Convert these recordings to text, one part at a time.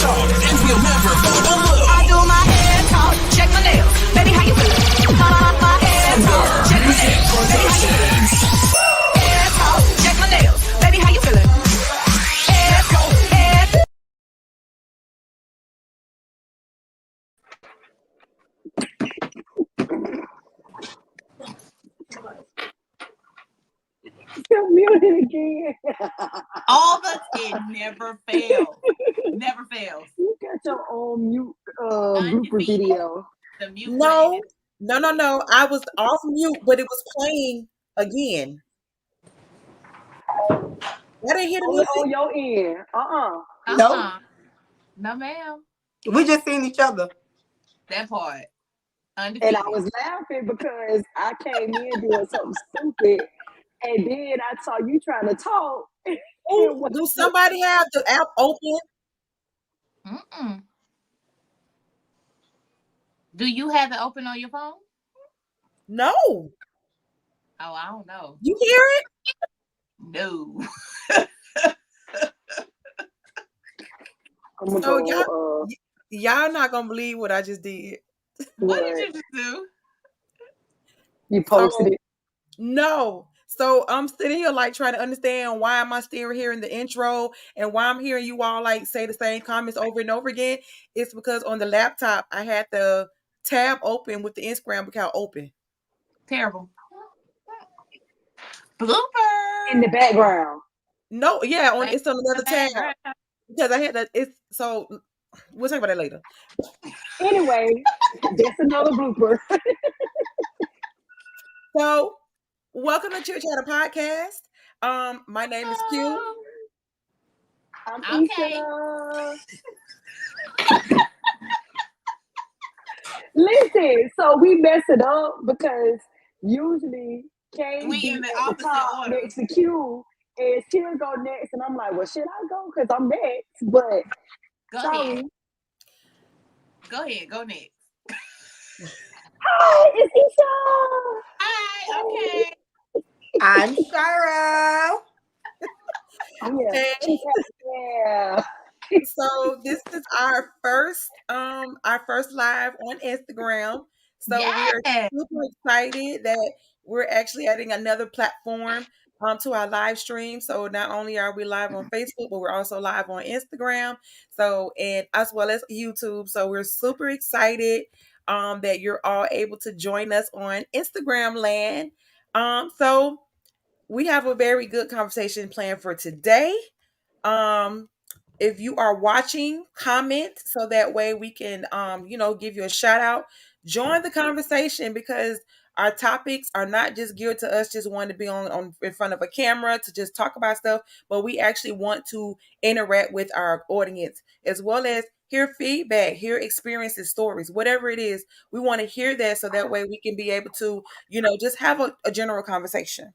talk, and we'll never overlook. I do my hair talk, check my nails. Baby, how you feeling? My hair talk, check my nails. Baby, how you feeling? Hair talk, check my nails. Baby, how you feeling? Hair talk, hair. You're muted again. All of us, it never fails. Never fails. You got your own mute blooper Undefeated. video. The mute No, button. no. I was off mute, but it was playing again. I didn't hear the On music. your end. No, ma'am. We just seen each other. That part. And Undefeated. I was laughing because I came in doing something stupid, and then I saw you trying to talk. Ooh, do somebody have the app open? Mm-mm. Do you have it open on your phone? No. Oh, I don't know. You hear it? No. I'm gonna So go, y'all not gonna believe what I just did. What did you just do? You posted it. No. So I'm sitting here like trying to understand why am I still hearing the intro and why I'm hearing you all like say the same comments over and over again. It's because on the laptop I had the tab open with the Instagram account open. Terrible. Blooper In the background. No, yeah, it's on another tab background. because I had that. It's so we'll talk about that later. Anyway, that's another blooper. So welcome to Chit Chatter Podcast. My name is Q. I'm Okay. Isha. Listen, so we mess it up because usually Kay We be in the at the opposite top order. next to Q, and she'll go next, and I'm like, well, should I go? Because I'm next. But Go sorry. ahead. Go ahead. Go next. Hi, it's Isha. Hi. Okay. I'm Shara. Yeah. So this is our first live on Instagram. So we are Yes. super excited that we're actually adding another platform to our live stream. So not only are we live on Facebook, but we're also live on Instagram. So and as well as YouTube. So we're super excited that you're all able to join us on Instagram land. So we have a very good conversation planned for today. If you are watching, comment so that way we can give you a shout out. Join the conversation because our topics are not just geared to us just wanting to be on in front of a camera to just talk about stuff, but we actually want to interact with our audience as well as hear feedback, hear experiences, stories, whatever it is. We want to hear that so that way we can be able to, just have a general conversation.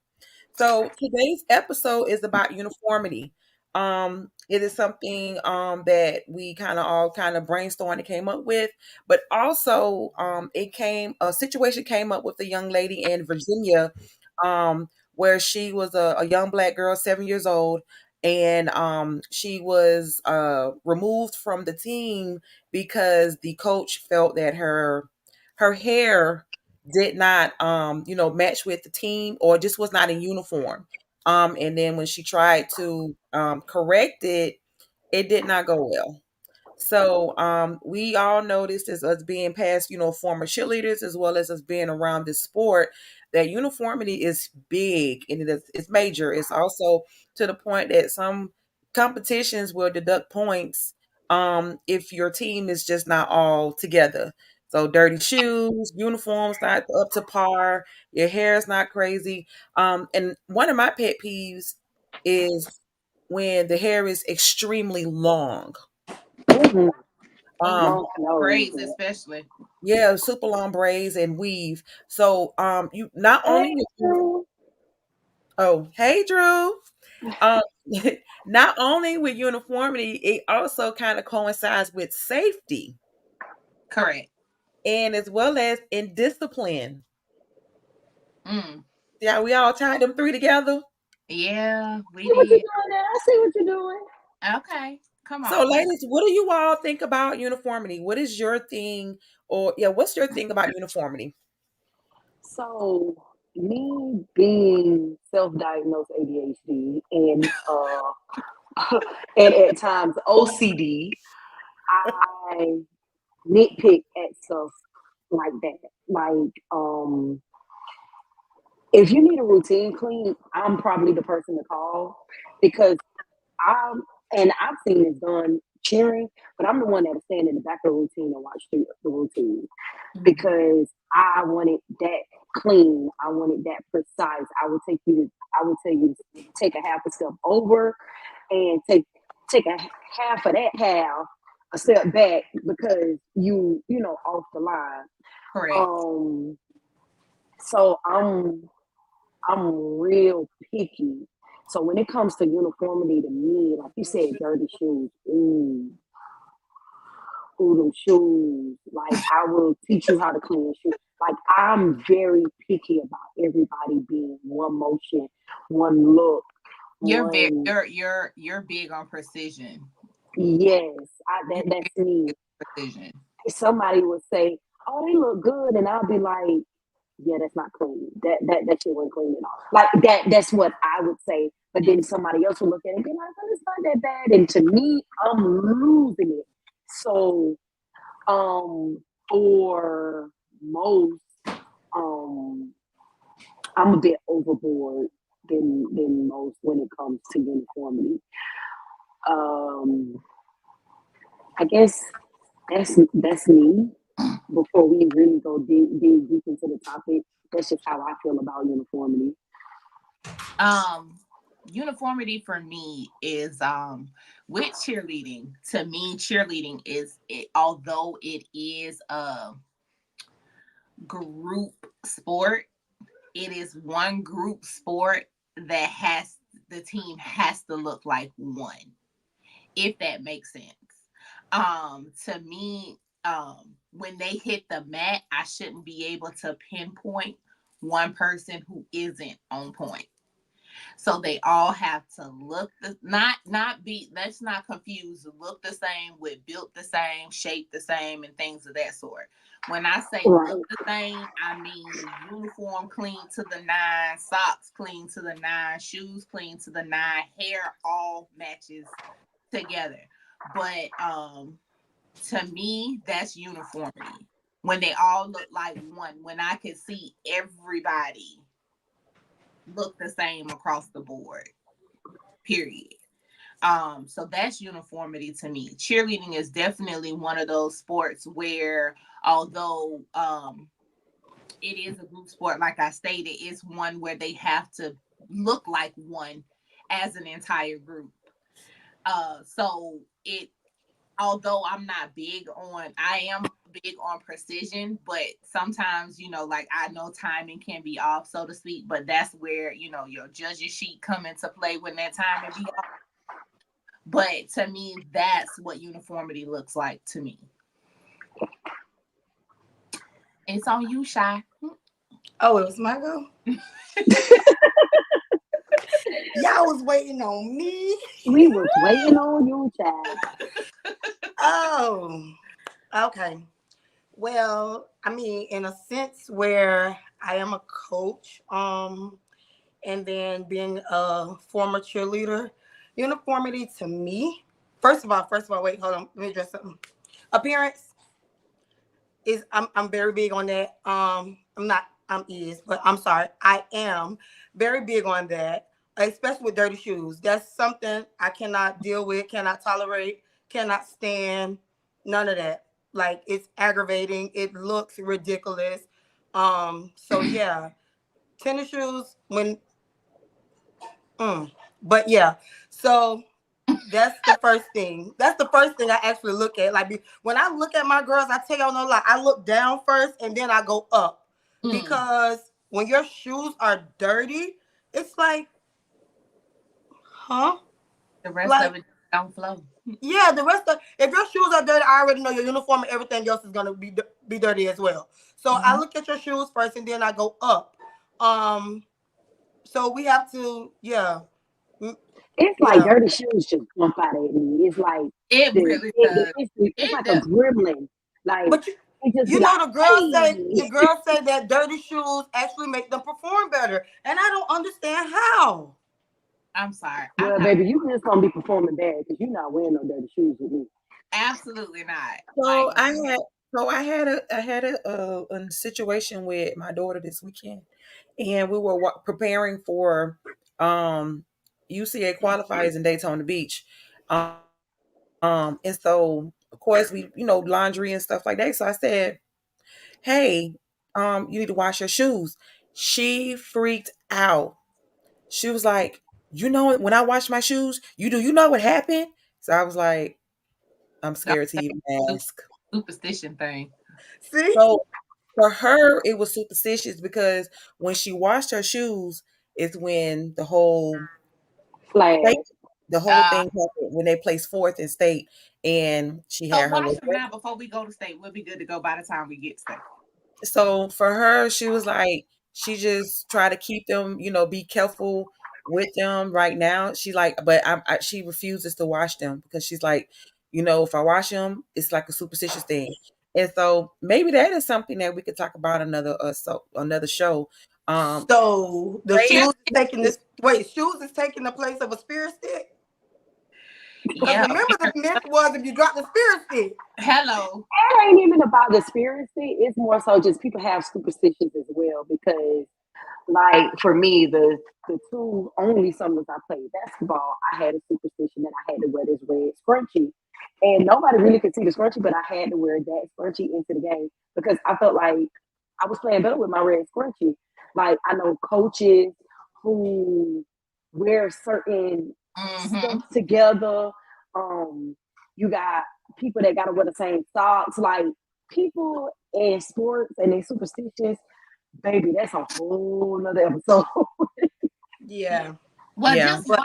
So today's episode is about uniformity. It is something that we all brainstormed and came up with, but also a situation came up with a young lady in Virginia, where she was a young Black girl, 7 years old, and she was removed from the team because the coach felt that her hair did not match with the team or just was not in uniform. And then when she tried to correct it, it did not go well. So we all know this as us being past, former cheerleaders as well as us being around this sport, that uniformity is big and it's major. It's also to the point that some competitions will deduct points if your team is just not all together. So dirty shoes, uniforms not up to par, your hair is not crazy. And one of my pet peeves is when the hair is extremely long. Mhm. Um, Braids especially. yeah, super long braids and weave. So you not only hey Drew. Um not only with uniformity, it also kind of coincides with safety. Correct. And as well as in discipline. Mm. Yeah, we all tied them three together. Yeah, we See what you're did. doing now. I see what you're doing. Okay. Come So, on. ladies, what do you all think about uniformity? What is your thing, or yeah, what's your thing about uniformity? So me being self-diagnosed ADHD and and at times OCD, I nitpick at stuff like that. Like if you need a routine clean, I'm probably the person to call because I'm and I've seen this done cheering, but I'm the one that'll stand in the back of the routine and watch the routine Mhm. because I want it that clean. I want it that precise. I would tell you to take a half a step over and take a half of that half a step back because you know off the line. Correct. Um so I'm real picky. So when it comes to uniformity to me, like you said, dirty shoes, ooh, them shoes. Like I will teach you how to clean shoes. Like I'm very picky about everybody being one motion, one look, You're very one you're big on precision. yes. You're That's big me. on precision. Somebody would say, "Oh, they look good," and I'll be like, "Yeah, that's not clean. That shit wasn't clean at all." Like that. That's what I would say. But Mhm. then somebody else would look at it and be like, "Well, it's not that bad." And to me, I'm losing it. So Um, for most, um, I'm a bit overboard than most when it comes to uniformity. Um, I guess that's me. Before we really go deep into the topic, that's just how I feel about uniformity. Um, uniformity for me is with cheerleading. To me, cheerleading is it, although it is a group sport, it is one group sport that has the team has to look like one, if that makes sense. To me, when they hit the mat, I shouldn't be able to pinpoint one person who isn't on point. So they all have to look the not be let's not confuse look the same with built the same, shape the same, and things of that sort. When I say look Right. the same, I mean uniform clean to the nine, socks clean to the nine, shoes clean to the nine, hair all matches together. But to me, that's uniformity. When they all look like one, when I can see everybody look the same across the board. Period. So that's uniformity to me. Cheerleading is definitely one of those sports where, although it is a group sport, like I stated, it's one where they have to look like one as an entire group. So it although I'm not big on, I am big on precision, but sometimes, like I know timing can be off, so to speak, but that's where, your judges sheet come into play when that timing be off. But to me, that's what uniformity looks like to me. It's on you, Shy. Oh, it was my go. Y'all was waiting on me. We was waiting on you, child. Oh, okay. Well, I mean, in a sense where I am a coach, and then being a former cheerleader, uniformity to me, first of all, wait, hold on, let me address something. Appearance is I'm very big on that. I'm not I'm is, but I'm sorry, I am very big on that, especially with dirty shoes. That's something I cannot deal with, cannot tolerate, cannot stand, none of that. Like it's aggravating. It looks ridiculous. So yeah, tennis shoes when but yeah. So that's the first thing. That's the first thing I actually look at. Like when I look at my girls, I tell y'all no lie. I look down first and then I go up Mm, because when your shoes are dirty, it's like, huh? the rest of Like, it don't flow. yeah, the rest of if your shoes are dirty, I already know your uniform and everything else is gonna be dirty as well. So I Mhm. look at your shoes first and then I go up. Um, so we have to, yeah. Mm, It's like yeah. dirty shoes just jump out at me. It's like It really does. it's It like a does. gremlin. Like But it just you be like, know the hey. girls say that dirty shoes actually make them perform better, and I don't understand how. I'm sorry. I'm Well, not baby, you just gonna be performing bad because you're not wearing no dirty shoes with me. absolutely not. So Like I had a situation with my daughter this weekend, and we were preparing for um UCA qualifiers in Daytona Beach, and so of course we laundry and stuff like that. So I said, hey, you need to wash your shoes. She freaked out. She was like, when I wash my shoes, you know what happened? So I was like, I'm don't scared to say even super, ask. superstition thing. See, So for her, it was superstitious because when she washed her shoes, it's when Flag. state, the whole Uh thing happened when they placed fourth in state, and she so had her wash little. them now before we go to state. We'll be good to go by the time we get to state. So for her, she was like, she just try to keep them, be careful with them right now. She like, but she refuses to wash them because she's like, if I wash them, it's like a superstitious thing. And so maybe that is something that we could talk about another show. Um, so the Faith shoes is taking is this. Wait, shoes is taking the place of a spirit stick. Because Yeah. remember, the myth was if you drop the spirit stick. Hello. It ain't even about the spirits. It's more so just people have superstitions as well because like for me, the two only summers I played basketball, I had a superstition that I had to wear this red scrunchie. And nobody really could see the scrunchie, but I had to wear that scrunchie into the game because I felt like I was playing better with my red scrunchie. Like I know coaches who wear certain Mm-hmm. stuff together. Um, you got people that gotta wear the same socks. Like people in sports and they superstitions, baby, that's a whole nother episode. Yeah, Well, yeah. just but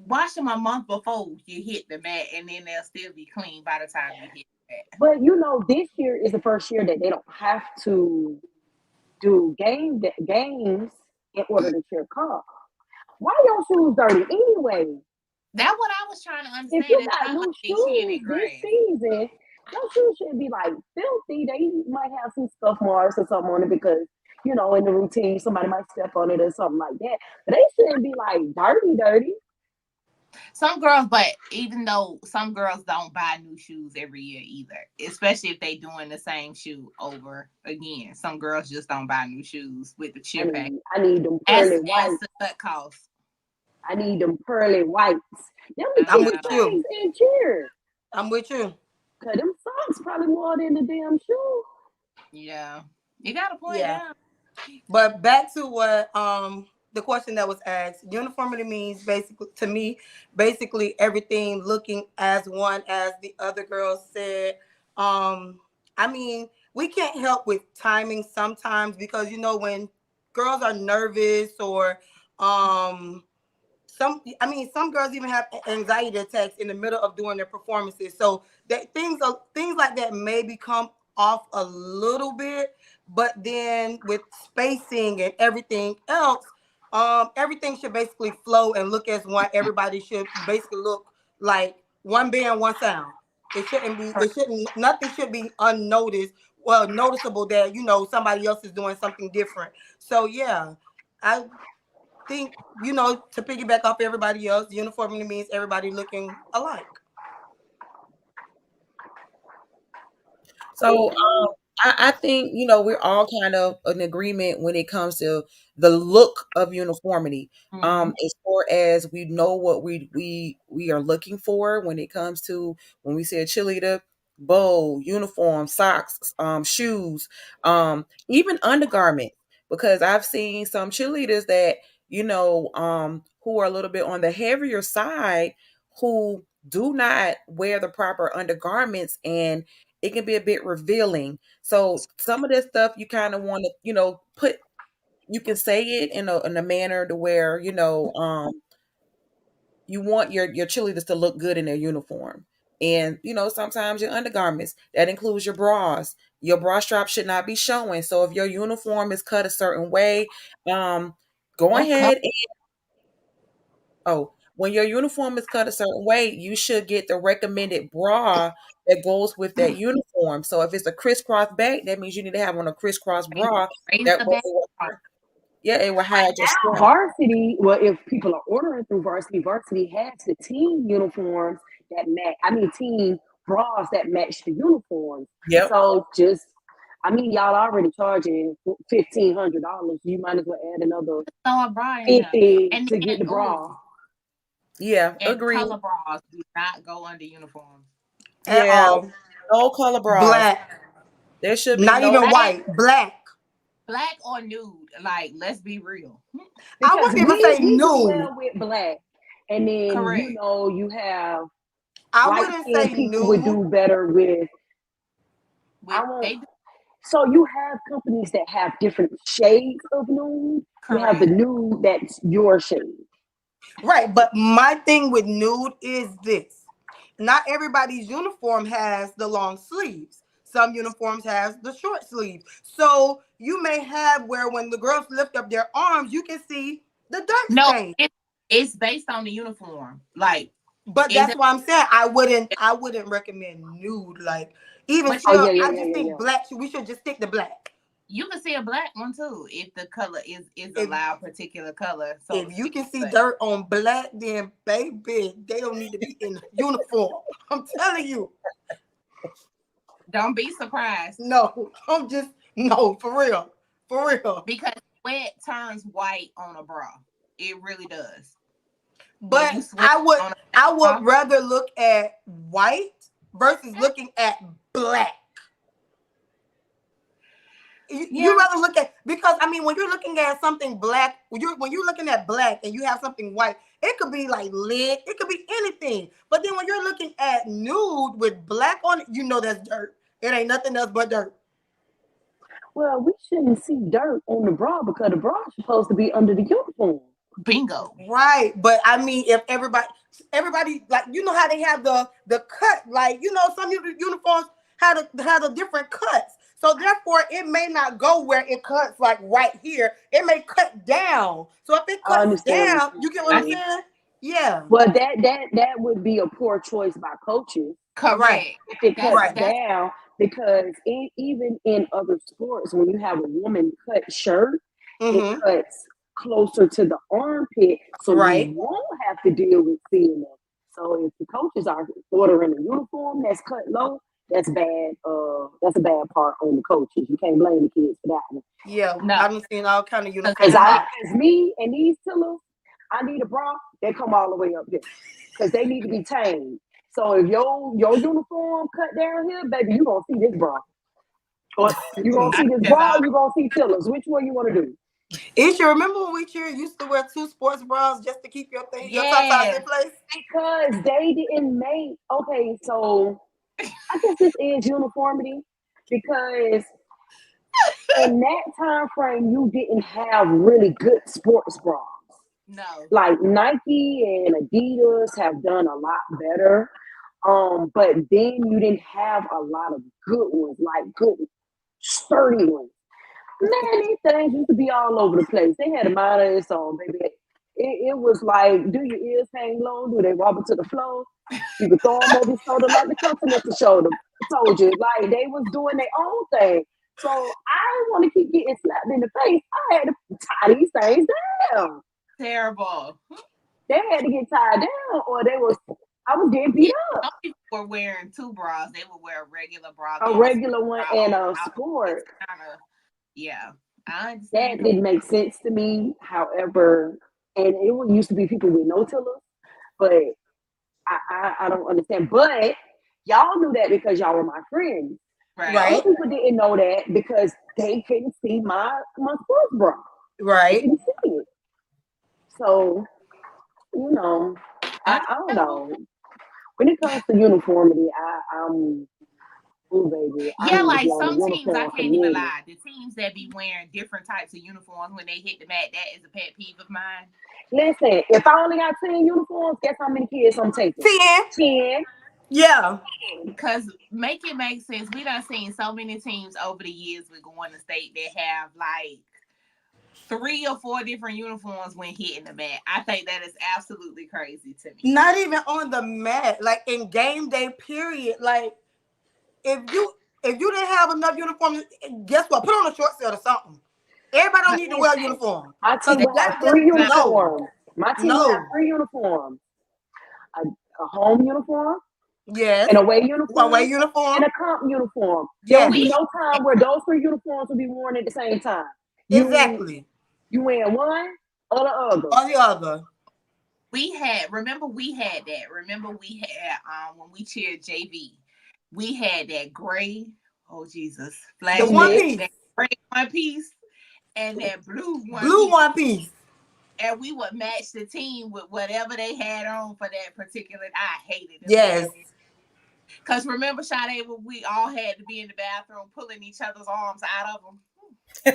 wash them a month before you hit the mat, and then they'll still be clean by the time you hit the mat. But this year is the first year that they don't have to do games in order to cheer cup. Why your shoes dirty anyway? That's what I was trying to If understand. you It got sounds like new they chanted shoes this grass. season, your shoes shouldn't be like filthy. They might have some scuff marks or something on it because in the routine somebody might step on it or something like that. But they shouldn't be like dirty, dirty. Some girls, but even though some girls don't buy new shoes every year either, especially if they doing the same shoe over again. Some girls just don't buy new shoes with the cheer pack I need them pearly as whites. to cut costs. I need them pearly whites. Them the I'm cute with Uh, you. things in cheer. I'm with you. Cause them socks probably more than the damn shoe. yeah, you got a point Yeah. now. But back to what the question that was asked. Uniformity means basically to me, basically everything looking as one as the other girls said. I mean, we can't help with timing sometimes because when girls are nervous or um some girls even have anxiety attacks in the middle of doing their performances. So that things like that may become off a little bit, but then with spacing and everything else, everything should basically flow and look as one. Everybody should basically look like one band, one sound. Nothing should be unnoticed. Well, noticeable that somebody else is doing something different. So yeah, I think to piggyback off everybody else, uniformity means everybody looking alike. So I think we're all kind of in agreement when it comes to the look of uniformity. Mm-hmm. As far as we know what we are looking for when it comes to when we say a cheerleader, bow, uniform, socks, shoes, even undergarment. Because I've seen some cheerleaders that who are a little bit on the heavier side who do not wear the proper undergarments, and it can be a bit revealing. So some of this stuff you kind of want to, put, you can say it in a manner to where, you want your cheerleaders to look good in their uniform. And, sometimes your undergarments, that includes your bras. Your bra strap should not be showing. So if your uniform is cut a certain way, go Okay. ahead Oh, when your uniform is cut a certain way, you should get the recommended bra that goes with that uniform. So if it's a crisscross back, that means you need to have on a crisscross bra Raise that the will, back. yeah, it will hide your Now, strap. varsity, well, if people are ordering through varsity, varsity has the team uniforms that match, team bras that match the uniforms. Yep. So just, y'all already charging $1,500. You might as well add another Throw a bra in there. 50 And to then, get the bra. Yeah, and agreed. color bras do not go under uniforms. At Yeah, all. no color bras. Black. There should be Not no. even Black, white. Black. black or nude. Like, let's be real. I Because wouldn't even say we do nude. well with black. And then, Correct. you have I light wouldn't skinned say people would nude. do better with, I With won't. they do So you have companies that have different shades of nude. You have the correct. nude that's your shade. Right. But my thing with nude is this. Not everybody's uniform has the long sleeves. Some uniforms has the short sleeves. So you may have where when the girls lift up their arms, you can see the dirt No, stain. it's based on the uniform. Like, But is that's it? why I'm saying I wouldn't recommend nude. Like even But Oh still, yeah, yeah, I yeah, just yeah, think yeah. black. We should just stick to black. you can see a black one too if the color is If allowed particular color, so to if you speak. can see But dirt on black, then baby, they don't need to be in uniform. I'm telling you. don't be surprised No, I'm just no for real, for real. because sweat turns white on a bra. It really does. When But you sweat I would on a I would bra, rather look at white versus looking at black. You yeah, rather look at because when you're looking at something black, when you're looking at black and you have something white, it could be like lit, it could be anything. But then when you're looking at nude with black on it, you know that's dirt. It ain't nothing else but dirt. Well, we shouldn't see dirt on the bra because the bra is supposed to be under the uniform. bingo. Right, but if everybody like how they have the cut, like some uniforms had a different cuts, so therefore it may not go where it cuts like right here. It may cut down. So if it I cuts understand what down, you're you get what I I'm get saying. saying? Yeah. Well, that would be a poor choice by coaches Right. correct. if it cuts Right. down because even in other sports, when you have a woman cut shirt, it Mm-hmm. cuts closer to the armpit, so you Right. won't have to deal with seeing them. So if the coaches are ordering a uniform that's cut low, that's bad. That's a bad part on the coaches. You can't blame the kids for that one. Yeah. No, I've been seeing all kind of because Cause uniforms. me and these tillers, I need a bra. They come all the way up here, cause they need to be tamed. So if your uniform cut down here, baby, you gonna see this bra, or you gonna I see this bra, cannot. you gonna see tillers. Which one you want to do? Isha, remember when we used to wear two sports bras just to keep your tatas Yeah. in place? Because they didn't make. Okay, so I guess this is uniformity because in that time frame you didn't have really good sports bras. No. Like Nike and Adidas have done a lot better. But then you didn't have a lot of good ones, like good sturdy ones. Man, these things used to be all over the place. They had a mind of its own, baby. It was like, do your ears hang low? Do they wobble to the floor? You could throw them over your shoulder like the continental shoulder. I told you, like they was doing their own thing. So I didn't want to keep getting slapped in the face. I had to tie these things down. Terrible. They had to get tied down, or I was getting beat Yeah. up. Some people were wearing two bras. They would wear a regular bra, A throw a sports regular one bra and on a top. sport. It's kind of yeah. I That understand. didn't make sense to me. However, and it used to be people with no tillers, but I don't understand. But y'all knew that because y'all were my friends. Right. Other Right. people didn't know that because they couldn't see my sports bra. They Right. couldn't see it. So, you know, I don't Understandable. know. When it comes to uniformity, I'm ooh baby, I Yeah, need to be like on the some teams, I uniform can't even committee. lie. The teams that be wearing different types of uniforms when they hit the mat, that is a pet peeve of mine. Listen, if I only got 10 uniforms, guess how many kids I'm taking? 10. 10. Yeah. Because make it make sense. We done seen so many teams over the years with going to state that have like 3 or 4 different uniforms when hitting the mat. I think that is absolutely crazy to me. Not even on the mat, like in game day period. Like if you didn't have enough uniforms, guess what? Put on a short set or something. Everybody don't need to wear a uniform. My Cause team will have that's just 3 no, uniforms. My team will have no. 3 uniforms: a home uniform, Yes. an away One way uniform, uniform. and a comp uniform. There will Yes. be We no time where those 3 uniforms will be worn at the same time. You Exactly. you wear one or the other. Or the other. remember we had that. Remember we had when we cheered JV, we had that gray, oh Jesus, The one flashback, piece. that gray one piece and that blue one Blue piece. one piece. And we would match the team with whatever they had on for that particular. I hated it. Yes. Because remember, Sade, when we all had to be in the bathroom pulling each other's arms out of them. You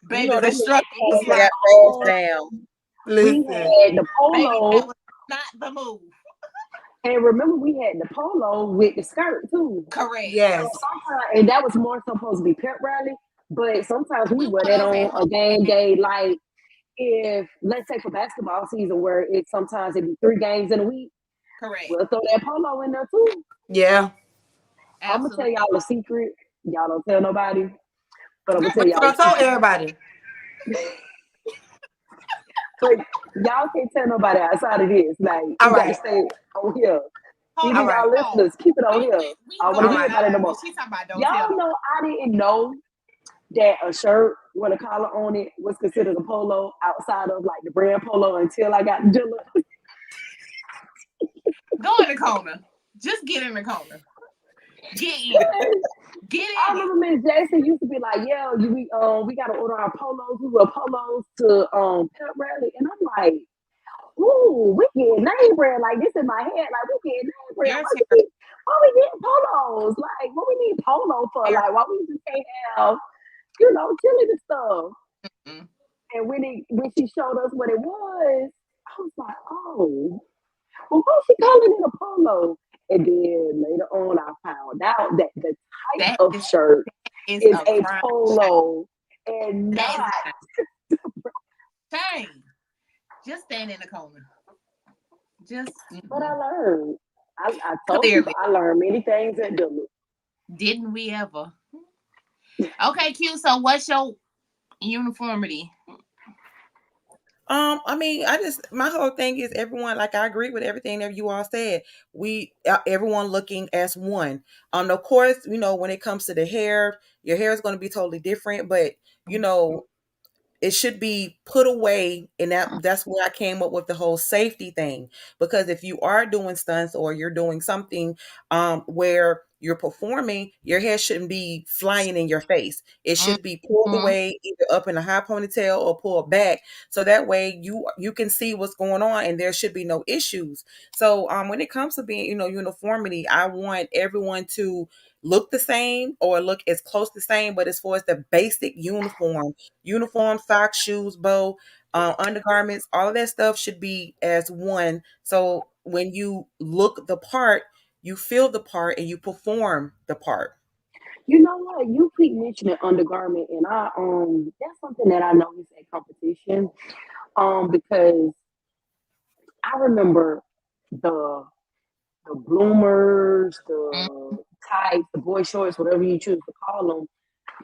Baby, know the that struggle was shit not. got passed down. We Listen. had the Baby, that polo, was not the move. and remember we had the polo with the skirt too. Correct. Yes. And that was more supposed to be pep rally, but sometimes we We wear wore that those at on home. a game day. Like if let's say for basketball season, where it sometimes it be 3 games in a week, Correct. we'll throw that polo in there too. Yeah. I'm gonna tell Absolutely. y'all a secret. Y'all don't tell nobody, but I'm gonna tell But y'all I a told secret. everybody. But y'all can't tell nobody outside of this. Like All we got to right. stay on here. Hold Even All on. right. y'all listeners, keep it on here. We I don't want All to going hear right. about it no on, more. but she's talking about don't tell Y'all them. know I didn't know that a shirt with a collar on it was considered a polo outside of like the brand polo until I got Dilla. Go in the corner. Just get in the corner. Get in it. Get I in it. remember Miss Jackson used to be like, "Yeah, we gotta order our polos. We wear polos to pep rally," and I'm like, "Ooh, we get name brand like this in my head. Like we get name brand. You're Why we get polos? Like what we need polo for? terrible. Like why we just can't have chili and stuff?" And when she showed us what it was, I was like, "Oh, well, what's she calling it a polo?" And then later on, I found out that the type That of shirt is is a a crime. polo and That not. is a shame. Just stand in the corner. Just But I learned. I told people clearly. I learned many things at Duluth. Didn't we ever? Okay, Q. So what's your uniformity? I mean, my whole thing is everyone, like I agree with everything that you all said. Everyone looking as one. Of course, when it comes to the hair, your hair is going to be totally different, but you know, it should be put away, and that's where I came up with the whole safety thing. Because if you are doing stunts or you're doing something where you're performing, your hair shouldn't be flying in your face. It should be pulled Mhm. away, either up in a high ponytail or pulled back, so that way you can see what's going on and there should be no issues. So when it comes to being uniformity, I want everyone to look the same or look as close the same, but as far as the basic uniform, socks, shoes, bow, undergarments, all of that stuff should be as one. So when you look the part, you feel the part and you perform the part. You know what? You keep mentioning undergarment, and that's something that I noticed at competition. Because I remember the the bloomers, the tights, the boy shorts, whatever you choose to call them,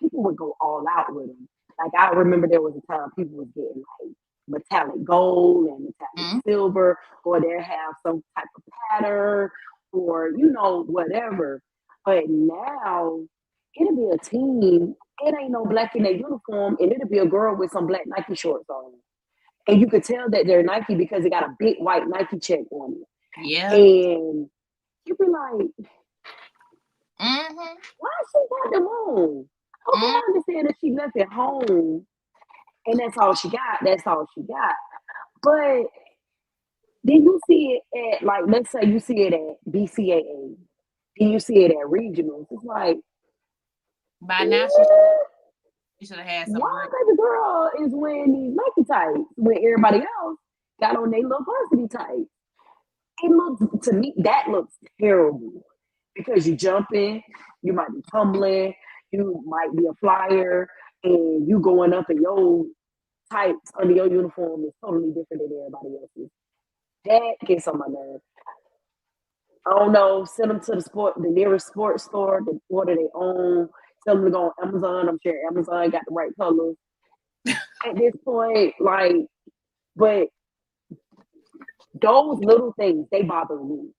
people would go all out with them. Like I remember there was a time people was getting like metallic gold and metallic Mhm. silver, or they have some type of pattern, or whatever. But now it'll be a team. It ain't no black in their uniform, and it'll be a girl with some black Nike shorts on, and you could tell that they're Nike because it got a big white Nike check on it. Yeah. And you be like, Mm-hmm. why she got them on? Okay, I understand that she left it home and that's all she got. That's all she got. But then you see it at, like, let's say you see it at BCAA, then you see it at regionals. It's like, By now, what? she should have had some Why real. baby girl is wearing these Nike tights when everybody else got on their little varsity tights? It looks to me that looks terrible because you jumping, you might be tumbling, you might be a flyer. and you going up in your tights under your uniform is totally different than everybody else's. That gets on my nerve. I don't know. Send them to the nearest sports store, the order they own. Tell them to go on Amazon. I'm sure Amazon got the right colors at this point. Like, but those little things they bother me.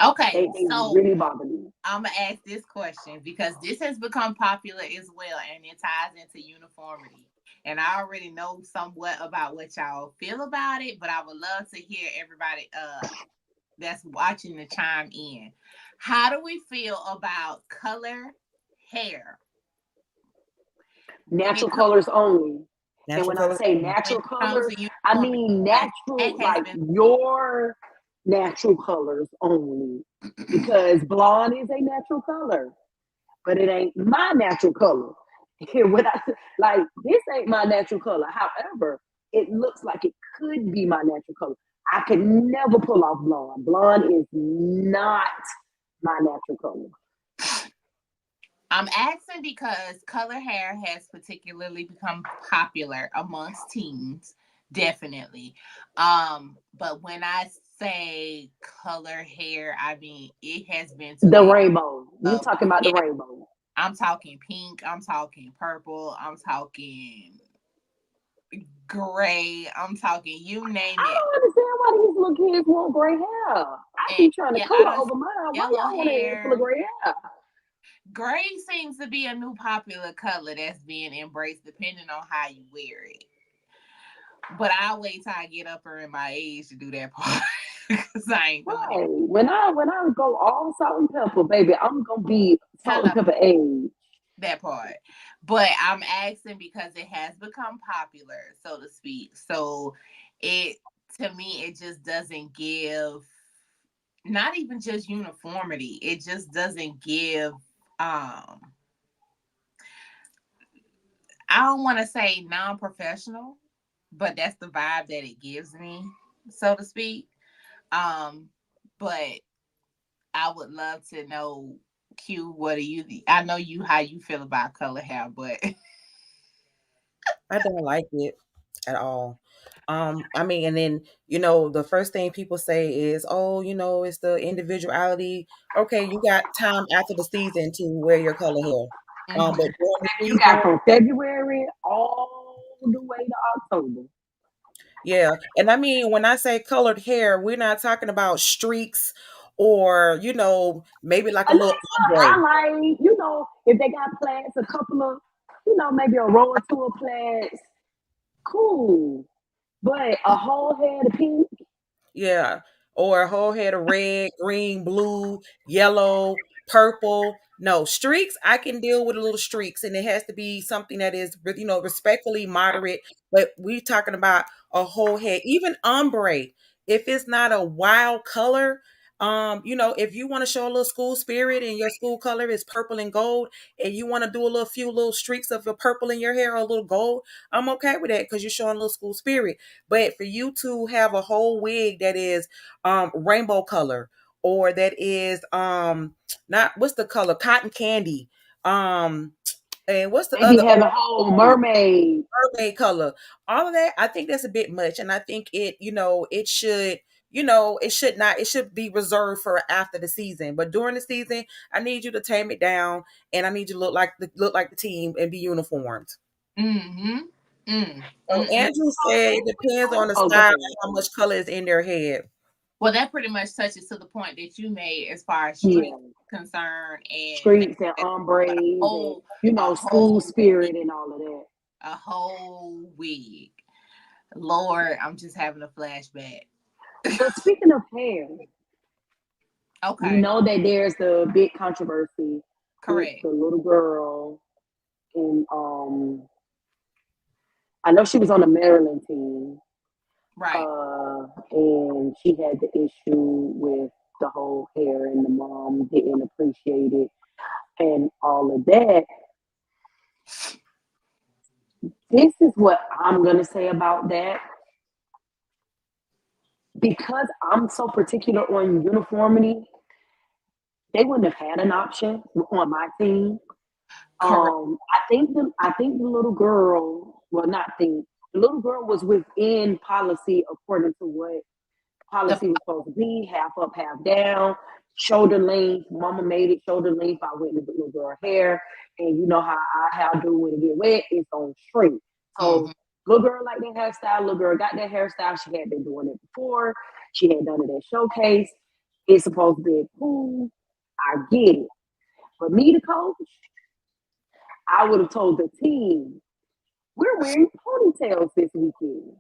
Okay, They so really bother me. I'm gonna ask this question because this has become popular as well, and it ties into uniformity. And I already know somewhat about what y'all feel about it, but I would love to hear everybody that's watching to chime in. How do we feel about color hair when it Natural comes colors only. And Natural when I colors. say when natural it comes colors, to I uniformity? mean Like, natural, that has like been your natural colors only. Because blonde is a natural color, but it ain't my natural color. When I like this ain't my natural color. However, it looks like it could be my natural color. I could never pull off blonde. Blonde is not my natural color. I'm asking because color hair has particularly become popular amongst teens, definitely. But when I say color hair, I mean it has been to The the rainbow. You of talking about the yeah, rainbow? I'm talking pink, I'm talking purple, I'm talking gray, I'm talking you name I it. don't understand why these little kids want gray hair. I And keep trying to yeah, I color don't over mine. Why yellow y'all want a head full of hair. gray hair? Gray seems to be a new popular color that's being embraced depending on how you wear it. But I'll wait till I get up in my age to do that part because I ain't doing it. Right. When I go all salt and pepper, baby, I'm gonna be salt and Hello, pepper age. that part. But I'm asking because it has become popular, so to speak. So it to me it just doesn't give not even just uniformity. It just doesn't give I don't want to say non-professional, but that's the vibe that it gives me, so to speak. Um, but I would love to know, Q, what do you? I know you how you feel about color hair, but I don't like it at all. I mean, and then the first thing people say is, "Oh, it's the individuality." Okay, you got time after the season to wear your color hair. But Mhm. during the You got season, from February all the way to October. yeah. And I mean, when I say colored hair, we're not talking about streaks or maybe like A a little little ombre. highlight, if they got plants, a couple of, maybe a row or two of plants, cool. But a whole head of pink, Yeah. Or a whole head of red, green, blue, yellow, purple. No, streaks, I can deal with a little streaks, and it has to be something that is, respectfully moderate. But we talking about a whole head, even ombre. If it's not a wild color, if you want to show a little school spirit and your school color is purple and gold, and you want to do a little few little streaks of a purple in your hair or a little gold, I'm okay with that because you're showing a little school spirit. But for you to have a whole wig that is rainbow color, or that is not, what's the color? Cotton candy. Um and what's the maybe other have a whole mermaid. mermaid color? All of that, I think that's a bit much. And I think it should, it should be reserved for after the season. But during the season, I need you to tame it down, and I need you to look like the team and be uniformed. Mm-hmm. Mm. So Mm-mm. Andrew said it depends on the Oh, go style ahead. and how much color is in their head. Well, that pretty much touches to the point that you made as far as street Yeah. concerned and things Streets and like that. But ombres and, a school whole wig, spirit and all of that. a whole wig. Lord, I'm just having a flashback. But speaking of hair, you Okay, know that there's the big controversy with correct. the little girl and I know she was on the Maryland team, Right. and she had the issue with the whole hair, and the mom didn't appreciate it, and all of that. This is what I'm gonna say about that because I'm so particular on uniformity. They wouldn't have had an option on my team Correct. I think the little girl, well, not think, the little girl was within policy according to what The policy was supposed to be, half up, half down, shoulder length. Mama made it shoulder length. I went in the little girl hair, and you know how I do when it get wet, it's on shrink. So Mhm. little girl like that hairstyle. Little girl got that hairstyle. She had been doing it before. She had done it at showcase. It's supposed to be cool. I get it. But me, the coach, I would have told the team, we're wearing ponytails this weekend.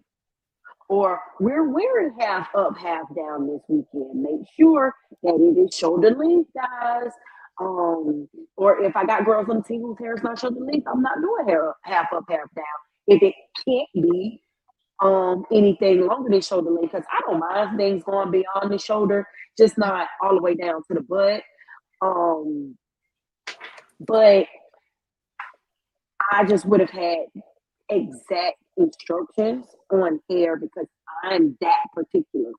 Or we're wearing half up, half down this weekend. Make sure that it is shoulder length, guys. Or if I got girls on the team whose hair is not shoulder length, I'm not doing hair up, half up, half down. If it can't be anything longer than shoulder length, because I don't mind things going beyond the shoulder, just not all the way down to the butt. Um, but I just would have had exact instructions on hair because I'm that particular.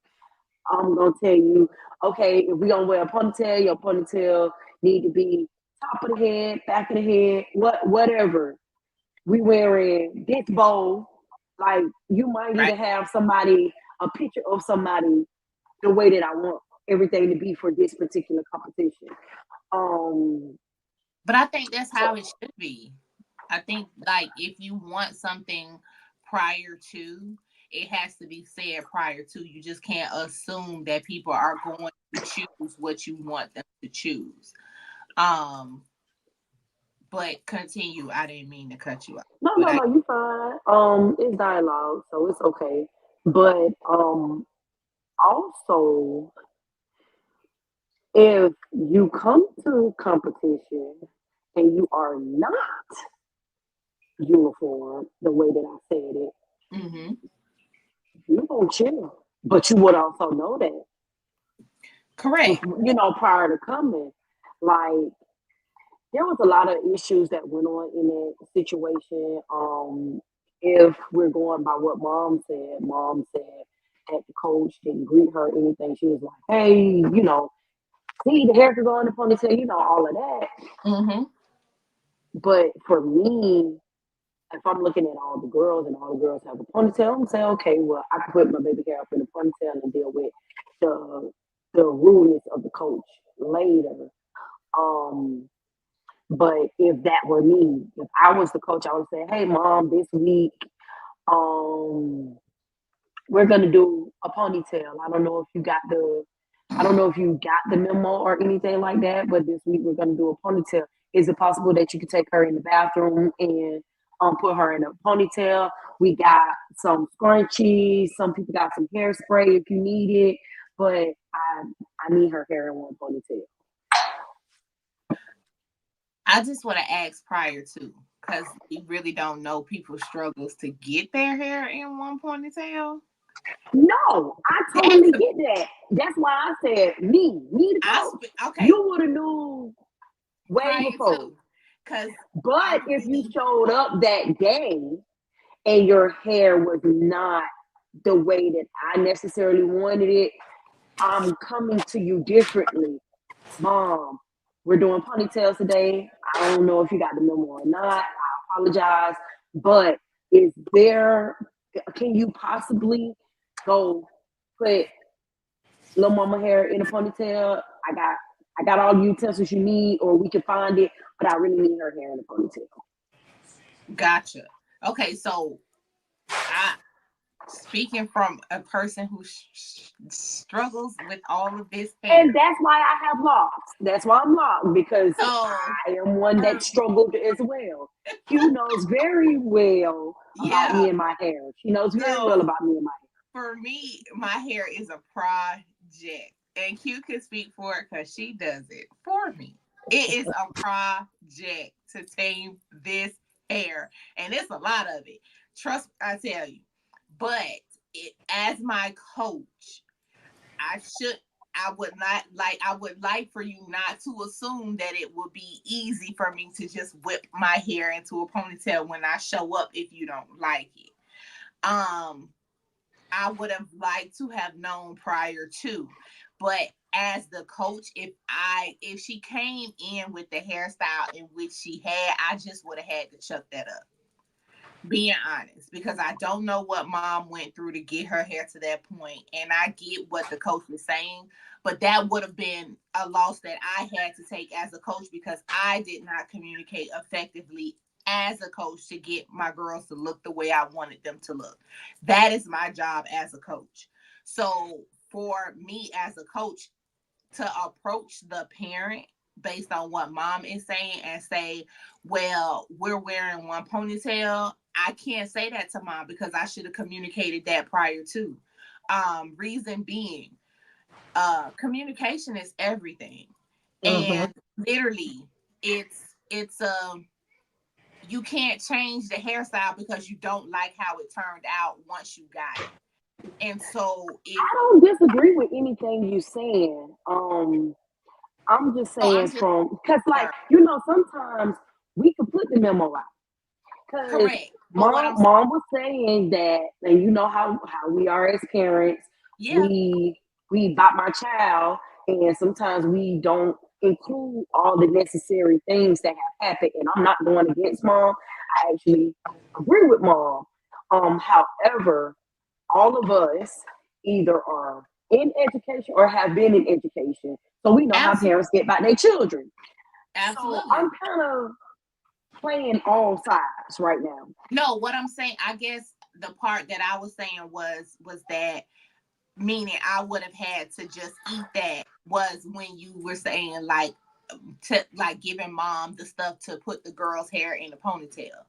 I'm gonna tell you, okay, if we gonna wear a ponytail, your ponytail need to be top of the head, back of the head, whatever. We wearing this bowl, like you might need right. to have somebody, a picture of somebody the way that I want everything to be for this particular competition. Um, But I think that's so how it should be. I think like if you want something prior to, it has to be said prior to. You just can't assume that people are going to choose what you want them to choose. Um, but continue. I didn't mean to cut you off, no, but no, no, you fine. It's dialogue, so it's okay. But also, if you come to competition and you are not uniform the way that I said it, mm-hmm. you gonna chill. But you would also know that, Correct. prior to coming, like there was a lot of issues that went on in that situation. If we're going by what mom said that the coach didn't greet her or anything. She was like, "Hey, see the hair could go in the ponytail, all of that." Mm-hmm. But for me, if I'm looking at all the girls and all the girls have a ponytail, I'm saying, okay, well, I can put my baby hair up in a ponytail and deal with the the rudeness of the coach later. Um, but if that were me, if I was the coach, I would say, hey, mom, this week, um, we're gonna do a ponytail. I don't know if you got the memo or anything like that, but this week we're gonna do a ponytail. Is it possible that you could take her in the bathroom and put her in a ponytail? We got some scrunchies. Some people got some hairspray if you need it, but I need her hair in one ponytail. I just want to ask prior to, because we really don't know people's struggles to get their hair in one ponytail. No, I That's totally get that. That's why I said me the coach. okay. You would have knew way Prior before. to, because I But if you really showed up that day and your hair was not the way that I necessarily wanted it, I'm coming to you differently. Mom, we're doing ponytails today. I don't know if you got the memo or not. I apologize. But is there, can you possibly go put little mama hair in a ponytail? I got all the utensils you need, or we can find it, but I really need her hair in a ponytail. gotcha. Okay, so I speaking from a person who struggles with all of this And hair. that's why I have locks. That's why I'm locked, because So I am one that for struggled as well. Q knows very well about yeah, me and my hair. She knows very well so about me and my for me, my hair is a project, and Q can speak for it because she does it for me. It is a project to tame this hair, and it's a lot of it. Trust, I tell you. But as my coach, I should. I would not like. I would like for you not to assume that it would be easy for me to just whip my hair into a ponytail when I show up if you don't like it. Um, I would have liked to have known prior to. But as the coach, if she came in with the hairstyle in which she had, I just would have had to chuck that up. Being honest, because I don't know what mom went through to get her hair to that point, and I get what the coach was saying, but that would have been a loss that I had to take as a coach because I did not communicate effectively as a coach to get my girls to look the way I wanted them to look. That is my job as a coach. So for me as a coach to approach the parent based on what mom is saying and say, well, we're wearing one ponytail. I can't say that to mom because I should have communicated that prior to. Reason being, communication is everything. And literally it's you can't change the hairstyle because you don't like how it turned out once you got it. And so I don't disagree with anything you saying. I'm just saying because like sometimes we could put the memo out. Because correct. But what I'm mom was saying that, and you know how we are as parents, yeah, we bought my child, and sometimes we don't include all the necessary things that have happened. And I'm not going against mom. I actually agree with mom. However, all of us either are in education or have been in education, so we know how parents get by their children. absolutely. So I'm kind of playing all sides right now. No, what I'm saying, I guess the part that I was saying was that meaning I would have had to just eat that was when you were saying like to like giving mom the stuff to put the girl's hair in a ponytail.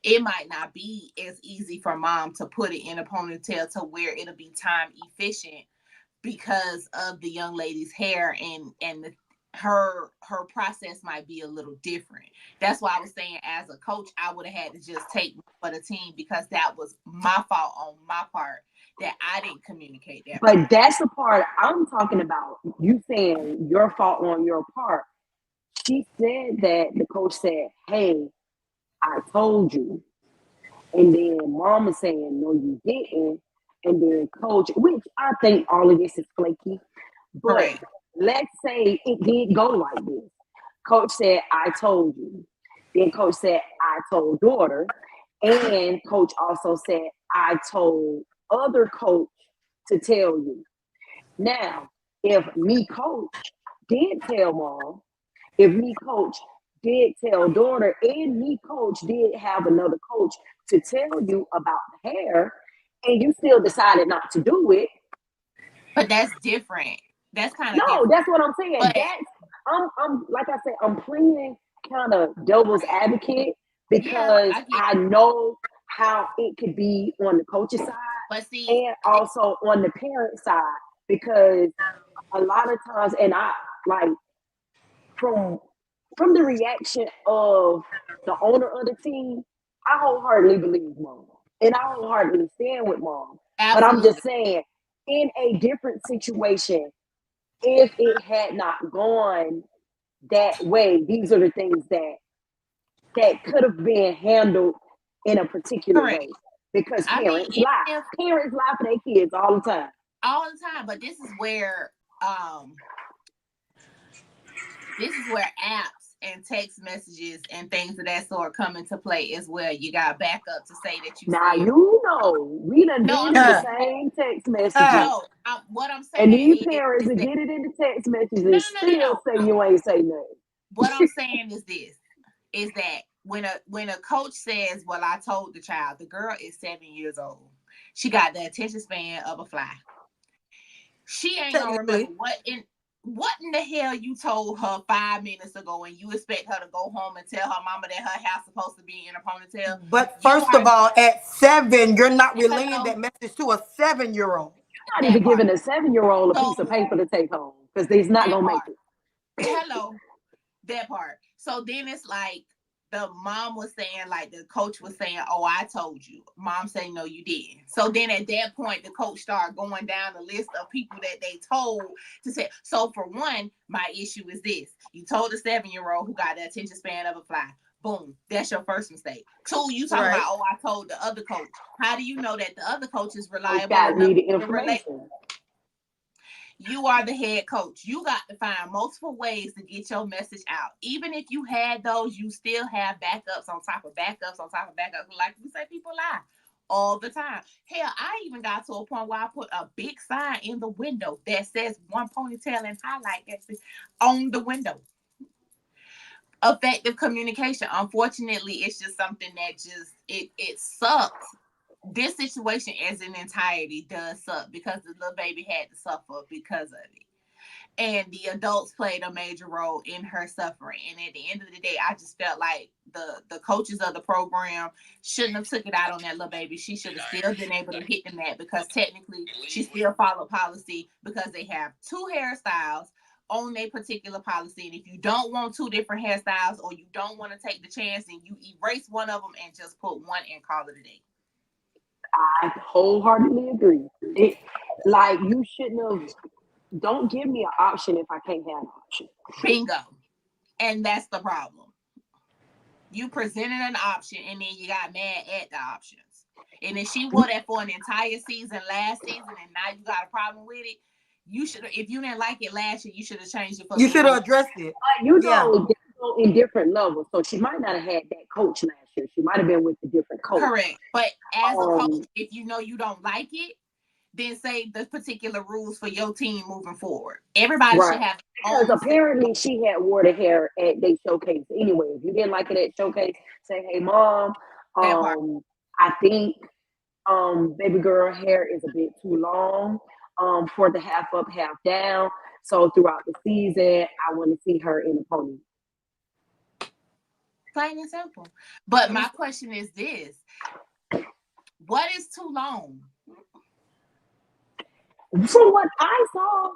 It might not be as easy for mom to put it in a ponytail to where it'll be time efficient because of the young lady's hair and her process might be a little different. That's why I was saying as a coach, I would have had to just take for the team because that was my fault on my part that I didn't communicate that. But that's the part I'm talking about. You saying your fault on your part. She said that the coach said, "Hey, I told you," and then mom is saying, "No, you didn't," and then coach, which I think all of this is flaky. But Correct. let's say it did go like this. Coach said, "I told you." Then coach said, "I told daughter," and coach also said, "I told other coach to tell you." Now, if me coach did tell mom, if me coach did tell daughter, and me coach did have another coach to tell you about the hair, and you still decided not to do it. But that's different. That's kind of No, different. that's what I'm saying. But That's I'm like I said, I'm playing kind of devil's advocate because I get I know how it could be on the coach's side but see and also on the parent side because a lot of times, and I like from the reaction of the owner of the team, I wholeheartedly believe mom, and I wholeheartedly stand with mom. But I'm absolutely just saying, in a different situation, if it had not gone that way, these are the things that could have been handled in a particular correct. way. Because I mean, parents lie for their kids all the time. all the time. But this is where apps and text messages and things of that sort come into play as well. You got backup to say that you Now said. you know we done No, did the same text messages. no. What I'm And saying these is parents that that get it in the text messages no, and still say you ain't say nothing. What I'm saying is this: is that when a coach says, "Well, I told the child," the girl is 7 years old. She got the attention span of a fly. She ain't gonna remember what in the hell you told her 5 minutes ago, and you expect her to go home and tell her mama that her hair's supposed to be in a ponytail. But first of all, at 7, you're not relaying that message to a 7-year-old. You're not even giving a 7-year-old a piece of So paper to take home because they's not gonna make it. Hello, that part. So then it's like the mom was saying, like the coach was saying, "Oh, I told you." Mom saying, "No, you didn't." So then at that point, the coach started going down the list of people that they told to say. So for one, my issue is this: you told a 7-year-old who got the attention span of a fly. Boom, that's your first mistake. 2, you talking about, "Oh, I told the other coach." How do you know that the other coach is reliable Got enough needed to relate? information. You are the head coach. You got to find multiple ways to get your message out. Even if you had those, you still have backups on top of backups on top of backups. Like we say, people lie all the time. Hell, I even got to a point where I put a big sign in the window that says one ponytail and highlight on the window. Effective communication. Unfortunately, it's just something that just it sucks. This situation as an entirety does suck because the little baby had to suffer because of it. And the adults played a major role in her suffering. And at the end of the day, I just felt like the coaches of the program shouldn't have took it out on that little baby. She should have still been able to hit the mat because technically she still followed policy because they have two hairstyles on their particular policy. And if you don't want two different hairstyles or you don't want to take the chance, then you erase one of them and just put one and call it a day. I wholeheartedly agree. Like you shouldn't have. Don't give me an option if I can't have an option. Bingo. And that's the problem. You presented an option and then you got mad at the options. And if she wore that for an entire season last season and now you got a problem with it, you should have, if you didn't like it last year, you should have changed it for You should have addressed it. You know, they go in different levels. So she might not have had that coach last year. She might have been with a different coach. Correct. But as a coach, if you know you don't like it, then say the particular rules for your team moving forward. Everybody should have. Because apparently she had wore the hair at they showcase anyway. If you didn't like it at showcase, say, "Hey, mom, I think baby girl hair is a bit too long for the half up, half down. So throughout the season, I want to see her in a pony." Plain and simple. But my question is this: what is too long? From what I saw,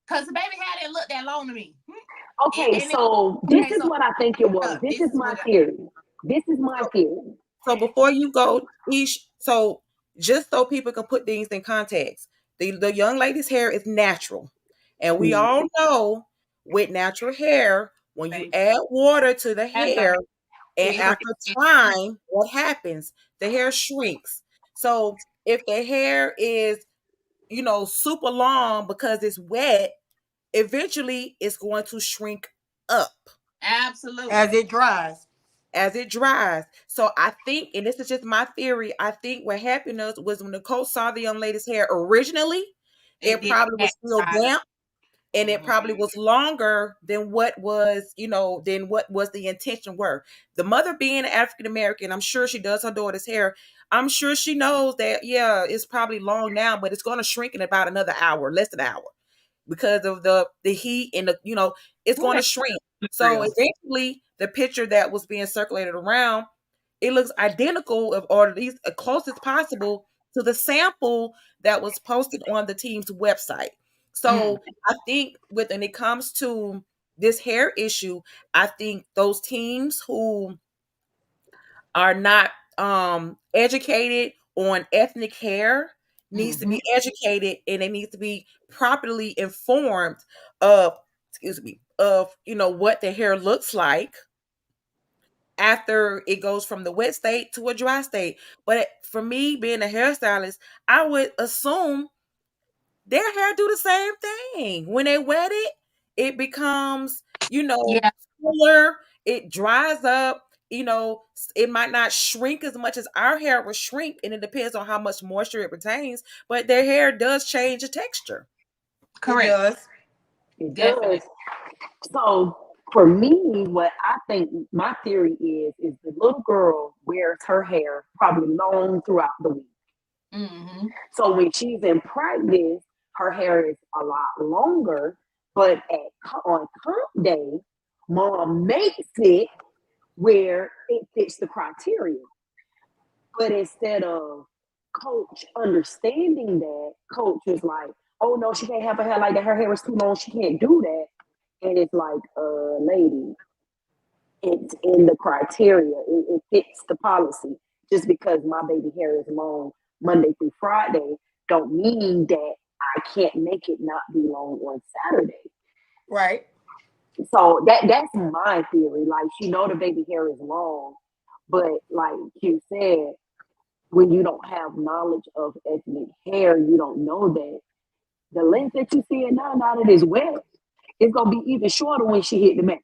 because the baby hair didn't look that long to me. Okay, so this is what I think it was. This is my theory. This is my theory. So before you go, so just so people can put things in context, the young lady's hair is natural. And we all know with natural hair, when you add water to the hair, and after time, what happens? The hair shrinks. So if the hair is, super long because it's wet, eventually it's going to shrink up. Absolutely. As it dries. So I think, and this is just my theory, I think what happened was when the coach saw the young lady's hair originally, it probably was still damp. And it probably was longer than what was, than what was the intention were. The mother being African American, I'm sure she does her daughter's hair. I'm sure she knows that, it's probably long now, but it's going to shrink in about another hour, less than an hour, because of the heat and it's going to shrink. So eventually, the picture that was being circulated around, it looks identical, or at least as close as possible to the sample that was posted on the team's website. So I think when it comes to this hair issue, I think those teams who are not educated on ethnic hair needs to be educated, and they need to be properly informed of what the hair looks like after it goes from the wet state to a dry state. But for me, being a hairstylist, I would assume their hair do the same thing. When they wet it, it becomes, fuller, it dries up, it might not shrink as much as our hair will shrink, and it depends on how much moisture it retains, but their hair does change the texture. Correct. It does. So for me, what I think my theory is the little girl wears her hair probably long throughout the week. So when she's in practice, her hair is a lot longer, but on comp day, mom makes it where it fits the criteria. But instead of coach understanding that, coach is like, "Oh no, she can't have her hair like that. Her hair is too long. She can't do that." And it's like, lady, it's in the criteria. It fits the policy. Just because my baby hair is long Monday through Friday don't mean that I can't make it not be long on Saturday. Right. So that's my theory. Like, the baby hair is long, but like you said, when you don't have knowledge of ethnic hair, you don't know that The length that you see it now that it is wet, it's gonna be even shorter when she hit the mat.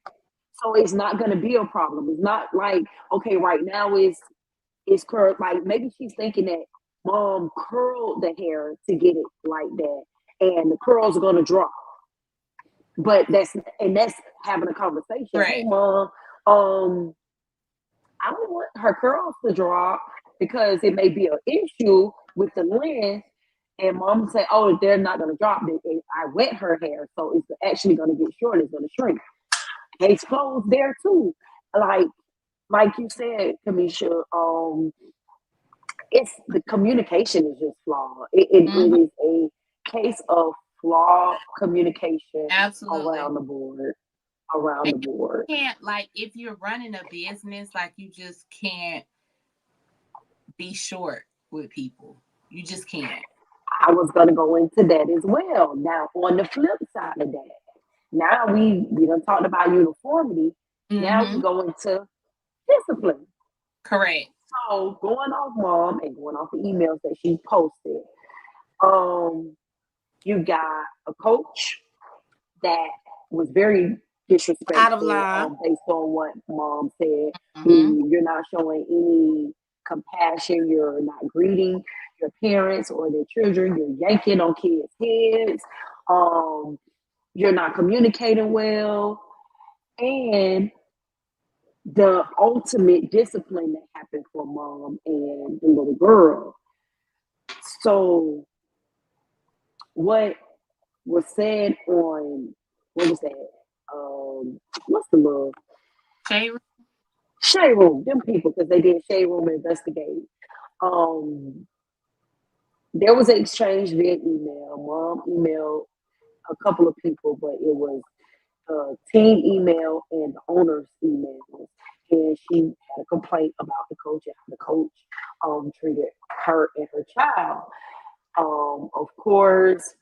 So it's not gonna be a problem. It's not like, okay, right now it's curled. Like maybe she's thinking that mom curled the hair to get it like that, and the curls are gonna drop. But that's having a conversation. Hey Right. mom, I don't want her curls to drop because it may be an issue with the length. And mom say, oh, they're not going to drop. I wet her hair, so it's actually going to get short. It's going to shrink. Case closed there too. Like like you said, Kamisha, it's the communication is just flawed. It Mhm. is a case of flawed communication Absolutely. around the board. Around And the you board. can't, like, if you're running a business, like, you just can't be short with people. You just can't. I was going to go into that as well. Now, on the flip side of that, now we done talked about uniformity. Now we Mm-hmm. go into discipline. Correct. So going off mom and going off the emails that she posted, um, you got a coach that was very Out of disrespectful line. based on what mom said. Mm-hmm. You're not showing any compassion. You're not greeting your parents or their children. You're yanking on kids' heads. Um, you're not communicating well. And the ultimate discipline that happened for mom and the little girl. So, what was said on, what was that? What's the little Shay, Shade Room, them people, because they did Shade Room investigate. Um, there was an exchange via email. Mom emailed a couple of people, but it was team email and the owner's email. And she had a complaint about the coach and how the coach treated her and her child. Of course,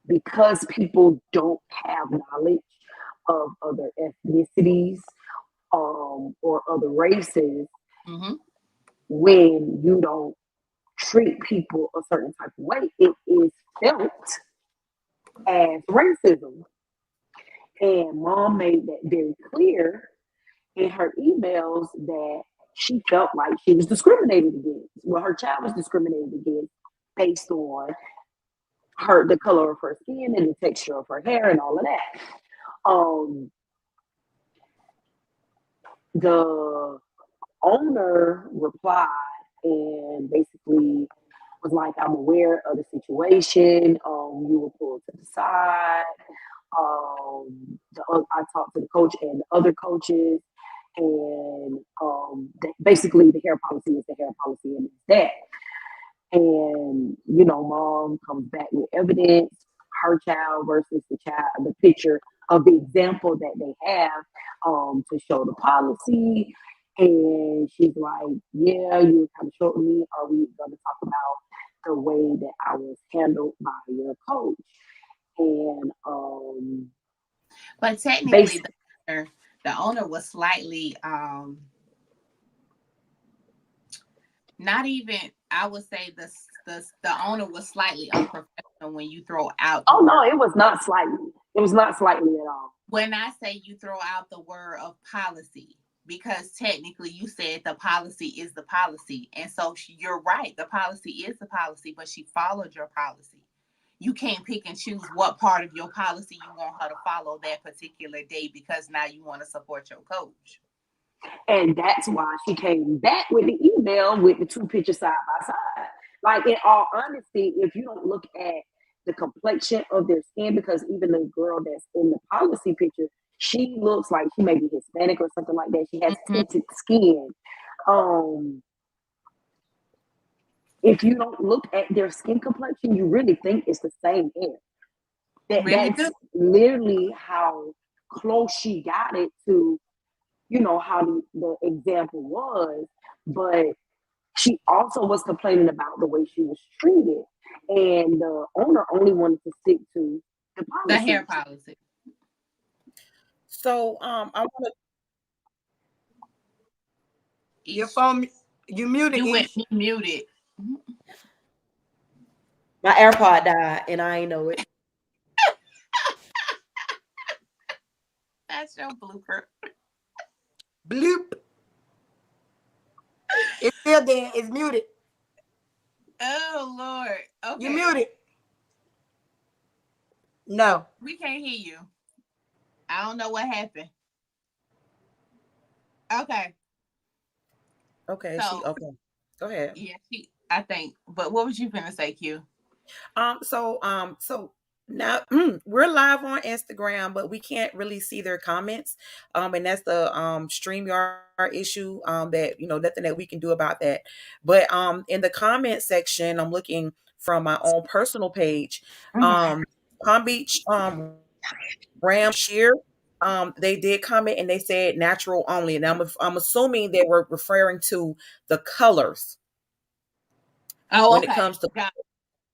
because people don't have knowledge of other ethnicities or other races, mm-hmm. when you don't treat people a certain type of way, it is felt as racism. And mom made that very clear in her emails that she felt like she was discriminated against. Well, her child was discriminated against based on the color of her skin and the texture of her hair and all of that. Um, the owner replied and basically was like, I'm aware of the situation. You were pulled to the side. I talked to the coach and the other coaches, and basically the hair policy is the hair policy, and it's that. And mom comes back with evidence, her child versus the child, the picture of the example that they have to show the policy. And she's like, yeah, you were kind of short with me. Are we going to talk about the way that I was handled by your coach? And But technically, based the owner was slightly, not even. I would say the owner was slightly unprofessional when you throw out the oh no, word. it was not slightly. It was not slightly at all. When I say you throw out the word of policy, because technically you said the policy is the policy, and so you're right. The policy is the policy, but she followed your policy. You can't pick and choose what part of your policy you want her to follow that particular day because now you want to support your coach. And that's why she came back with the email with the two pictures side by side. Like, in all honesty, if you don't look at the complexion of their skin, because even the girl that's in the policy picture, she looks like she may be Hispanic or something like that. She has Mm-hmm. tinted skin. Um, if you don't look at their skin complexion, you really think it's the same hair. Really do. That's literally how close she got it to, how the example was. But she also was complaining about the way she was treated. And the owner only wanted to stick to the The policy. hair policy. So I want to. Your phone, you muted. You went Ish. muted. My AirPod died and I ain't know it. That's your blooper. Bloop. It's still there. It's muted. Oh Lord. You Okay. muted. No. We can't hear you. I don't know what happened. Okay. Okay, So okay. Go ahead. yeah, I think. But what was you gonna say, Q? So now we're live on Instagram, but we can't really see their comments. And that's the StreamYard issue. That nothing that we can do about that. But in the comment section, I'm looking from my own personal page. Mhm. Palm Beach Ram Shear. They did comment and they said natural only, and I'm assuming they were referring to the colors Oh, when it okay. comes to Got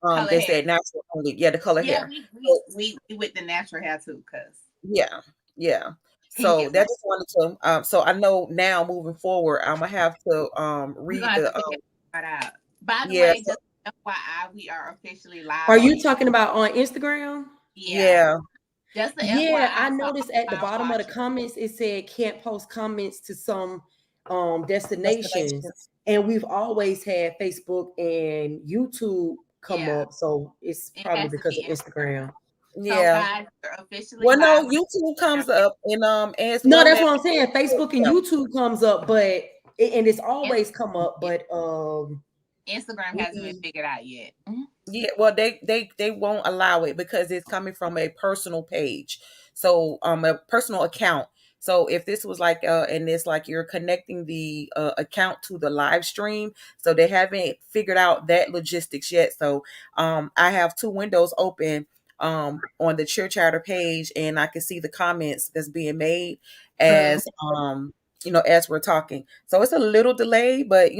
color they hair. said natural only. Yeah, the color Yeah, hair. we with the natural hair too, cause Yeah, yeah. he So gets that mad. just wanted to so I know now moving forward, I'm gonna have to We're read gonna have the to figure that out. By the yeah, way, just FYI, we are officially Are live on you talking about on Instagram? yeah. yeah. Just the Yeah, I FYI for noticed at the our bottom of the watchers. comments it said can't post comments to some destinations, Destinations. and we've always had Facebook and YouTube come Yeah, up, so it's it probably has to because be of Instagram. Instagram. So Yeah. guys, we're officially Well, no, live on YouTube Instagram. comes up and as No, well that's as what I'm saying. Facebook and yeah. YouTube comes up, but and it's In- always come up, but Instagram hasn't been we figured out yet. Mhm. Yeah, well, they won't allow it because it's coming from a personal page, so a personal account. So if this was like and it's like you're connecting the account to the live stream, so they haven't figured out that logistics yet. So I have two windows open on the Cheer Chatter page, and I can see the comments that's being made mhm. as as we're talking. So it's a little delayed, but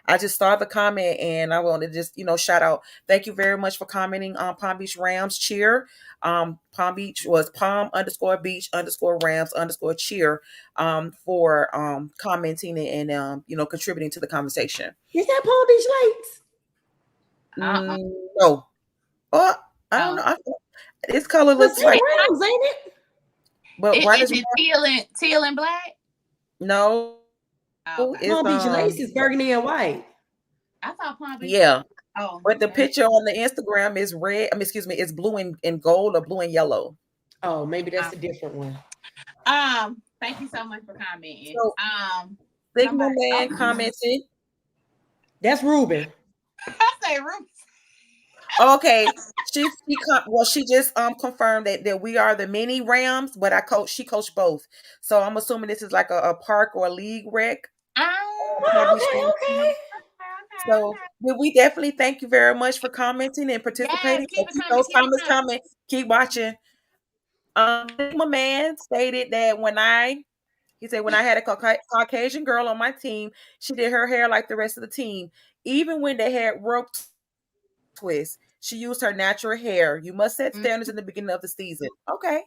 I just saw the comment and I want to just shout out. Thank you very much for commenting on Palm Beach Rams cheer. Palm Beach was Palm_Beach_Rams_cheer for commenting and contributing to the conversation. Is that Palm Beach Lakes? Uh-uh. No, oh, I don't Oh. know. This color Cause looks it like, Rams, ain't it? but why Is does it teal and black? no? Oh, It's okay. Palm Beach Lakes is burgundy and white. I thought Palm Beach. yeah. Oh, But the okay. picture on the Instagram is red. I mean, excuse me, it's blue and gold or blue and yellow. Oh, maybe that's a different one. Thank you so much for commenting. So Sigma Somebody. Man Oh, commented. That's Ruben. I say Ruth. Okay, she just confirmed that we are the mini Rams, but she coached both. So I'm assuming this is like a park or a league rec. Oh, Palm Beach okay, Rams team. okay. So we definitely thank you very much for commenting and Yes, participating. keep And it keep coming. those Keep it comments coming. coming. Keep watching. Sigma Man stated that he said, when I had a Caucasian girl on my team, she did her hair like the rest of the team. Even when they had rope twists, she used her natural hair. You must set Mm, standards in the beginning of the season. Okay.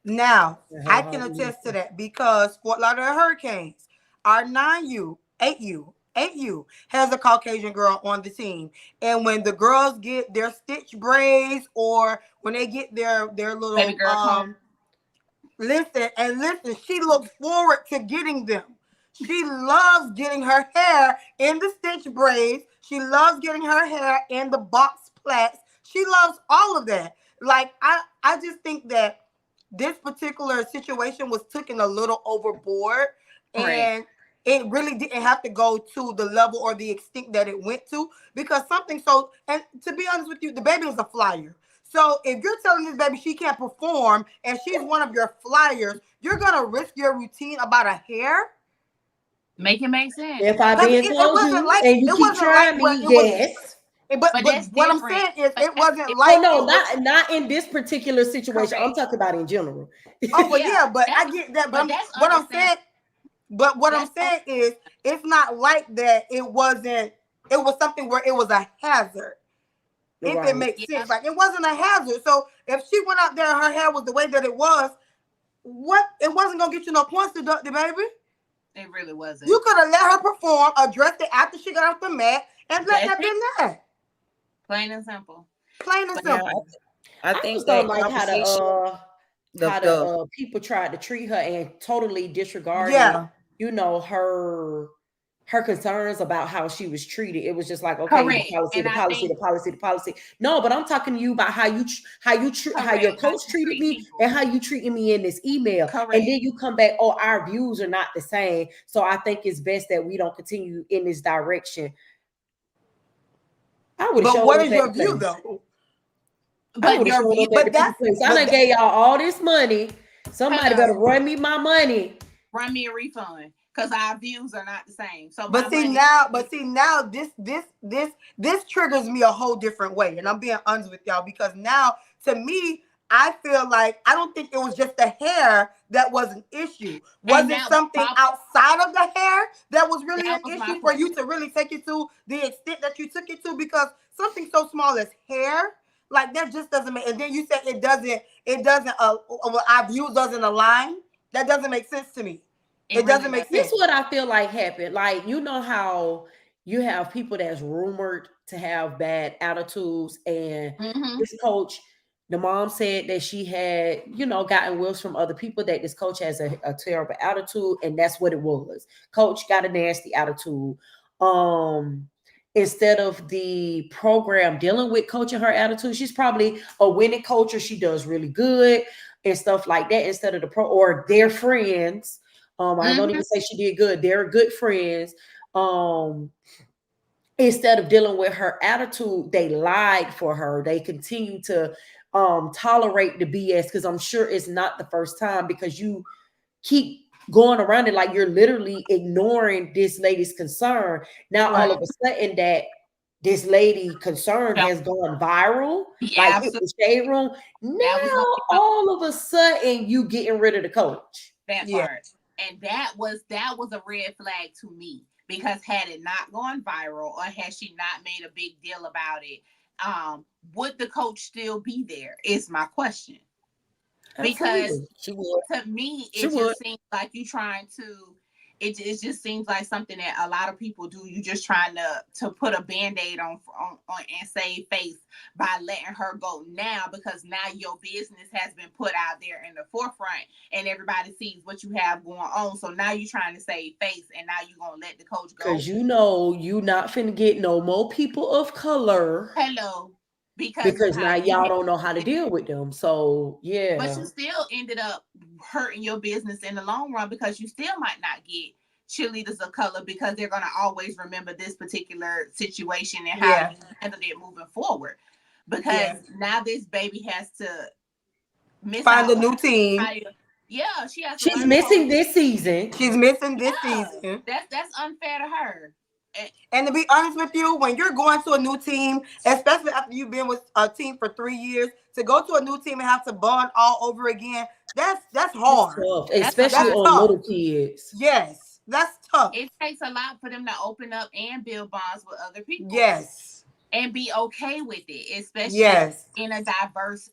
Now, How I can hard it is. attest to that because Fort Lauderdale Hurricanes, our 9U, 8U has a Caucasian girl on the team. And when the girls get their stitch braids or when they get their Baby little girl, come. listen, she looks forward to getting them. She loves getting her hair in the stitch braids. She loves getting her hair in the box plaits. She loves all of that. Like I just think that this particular situation was taken a little overboard Right. and it really didn't have to go to the level or the extent that it went to because something so and to be honest with you, the baby is a flyer. So if you're telling this baby she can't perform and she's one of your flyers, you're gonna risk your routine about a hair. Make it make sense. If I Because been it told wasn't you like and you it keep wasn't like trying what me, it was. yes. But But that's what I'm different. saying is But it that's wasn't different. Oh like no, it was. not in this particular situation. I'm Correct. talking about in general. Oh well, Yeah. yeah, but That's I get that. but that's What I'm understandable. saying, but what I'm That's saying is, it's not like that. It wasn't. It was something where it was a hazard. If it Right. makes yeah. sense, like it wasn't a hazard. So if she went out there and her hair was the way that it was, what it wasn't gonna get you no points deducted, baby. It really wasn't. You could have let her perform, addressed it after she got off the mat, and let That's that it. been that. Plain and simple. Plain and But Yeah, simple. I I think just don't that like conversation, how the the people tried to treat her and totally disregarded, Yeah. her concerns about how she was treated. It was just like, okay, the correct. policy, And the I policy, think the policy, the policy. No, but I'm talking to you about how your correct how coach you treated treat me and people. how you treating me in this email. And Correct. then you come back, oh, our views are not the same. So I think it's best that we don't continue in this direction. I would have But showed what up is at your the view place. though? I But would have your showed view, up at the But people that's place. I but done gave y'all all this money. Somebody better hello, run me my money. run me a refund because our views are not the same. So my but see money. now, this triggers me a whole different way. And I'm being honest with y'all because now to me, I feel like I don't think it was just the hair that was an issue. Was And it that was something my outside of the hair that was really that an was my issue for you question. to really take it to the extent that you took it to? Because something so small as hair, like that just doesn't make. And then you said it doesn't. Well, our view doesn't align. That doesn't make sense to me. It It really doesn't make This sense. doesn't. what I feel like happened. Like, you know how you have people that's rumored to have bad attitudes, and Mm-hmm. this coach, the mom said that she had, gotten wills from other people that this coach has a terrible attitude, and that's what it was. Coach got a nasty attitude. Um, Instead of the program dealing with coaching her attitude, she's probably a winning coach, or she does really good and stuff like that. Instead of the pro or their friends, I don't Mm-hmm. even say she did good. They're good friends. Um, Instead of dealing with her attitude, they lied for her. They continue to tolerate the BS, because I'm sure it's not the first time, because you keep going around it like you're literally ignoring this lady's concern. Now all Right. of a sudden that this lady concern So, has gone viral, like yeah, it absolutely. was shade room. That was gonna Now be my all of a sudden you getting rid of the coach. that Yeah. part. And that was a red flag to me because had it not gone viral or had she not made a big deal about it, um, would the coach still be there? Is my question. Because Absolutely. she would. to me, She it would. just seems like you trying to. It just seems like something that a lot of people do. You just trying to put a band-aid on and save face by letting her go now, because now your business has been put out there in the forefront and everybody sees what you have going on. So now you're trying to save face, and now you're gonna let the coach Cause go. you not finna get no more people of color, Hello, because of because how now you y'all handle don't know how to it. deal with them. So But yeah. you still ended up hurting your business in the long run because you still might not get cheerleaders of color because they're going to always remember this particular situation and how Yeah. you handled it moving forward. Because Yeah. now this baby has to miss Find out a on new how team. yeah, she has to She's learn the whole missing this season. She's missing this yeah. season. That's unfair to her. And, And to be honest with you, when you're going to a new team, especially after you've been with a team for 3 years, to go to a new team and have to bond all over again, that's It's hard. tough, that's a especially That's lot. on tough. little kids. Yes, that's tough. It takes a lot for them to open up and build bonds with other people Yes. and be okay with it, especially Yes. in a diverse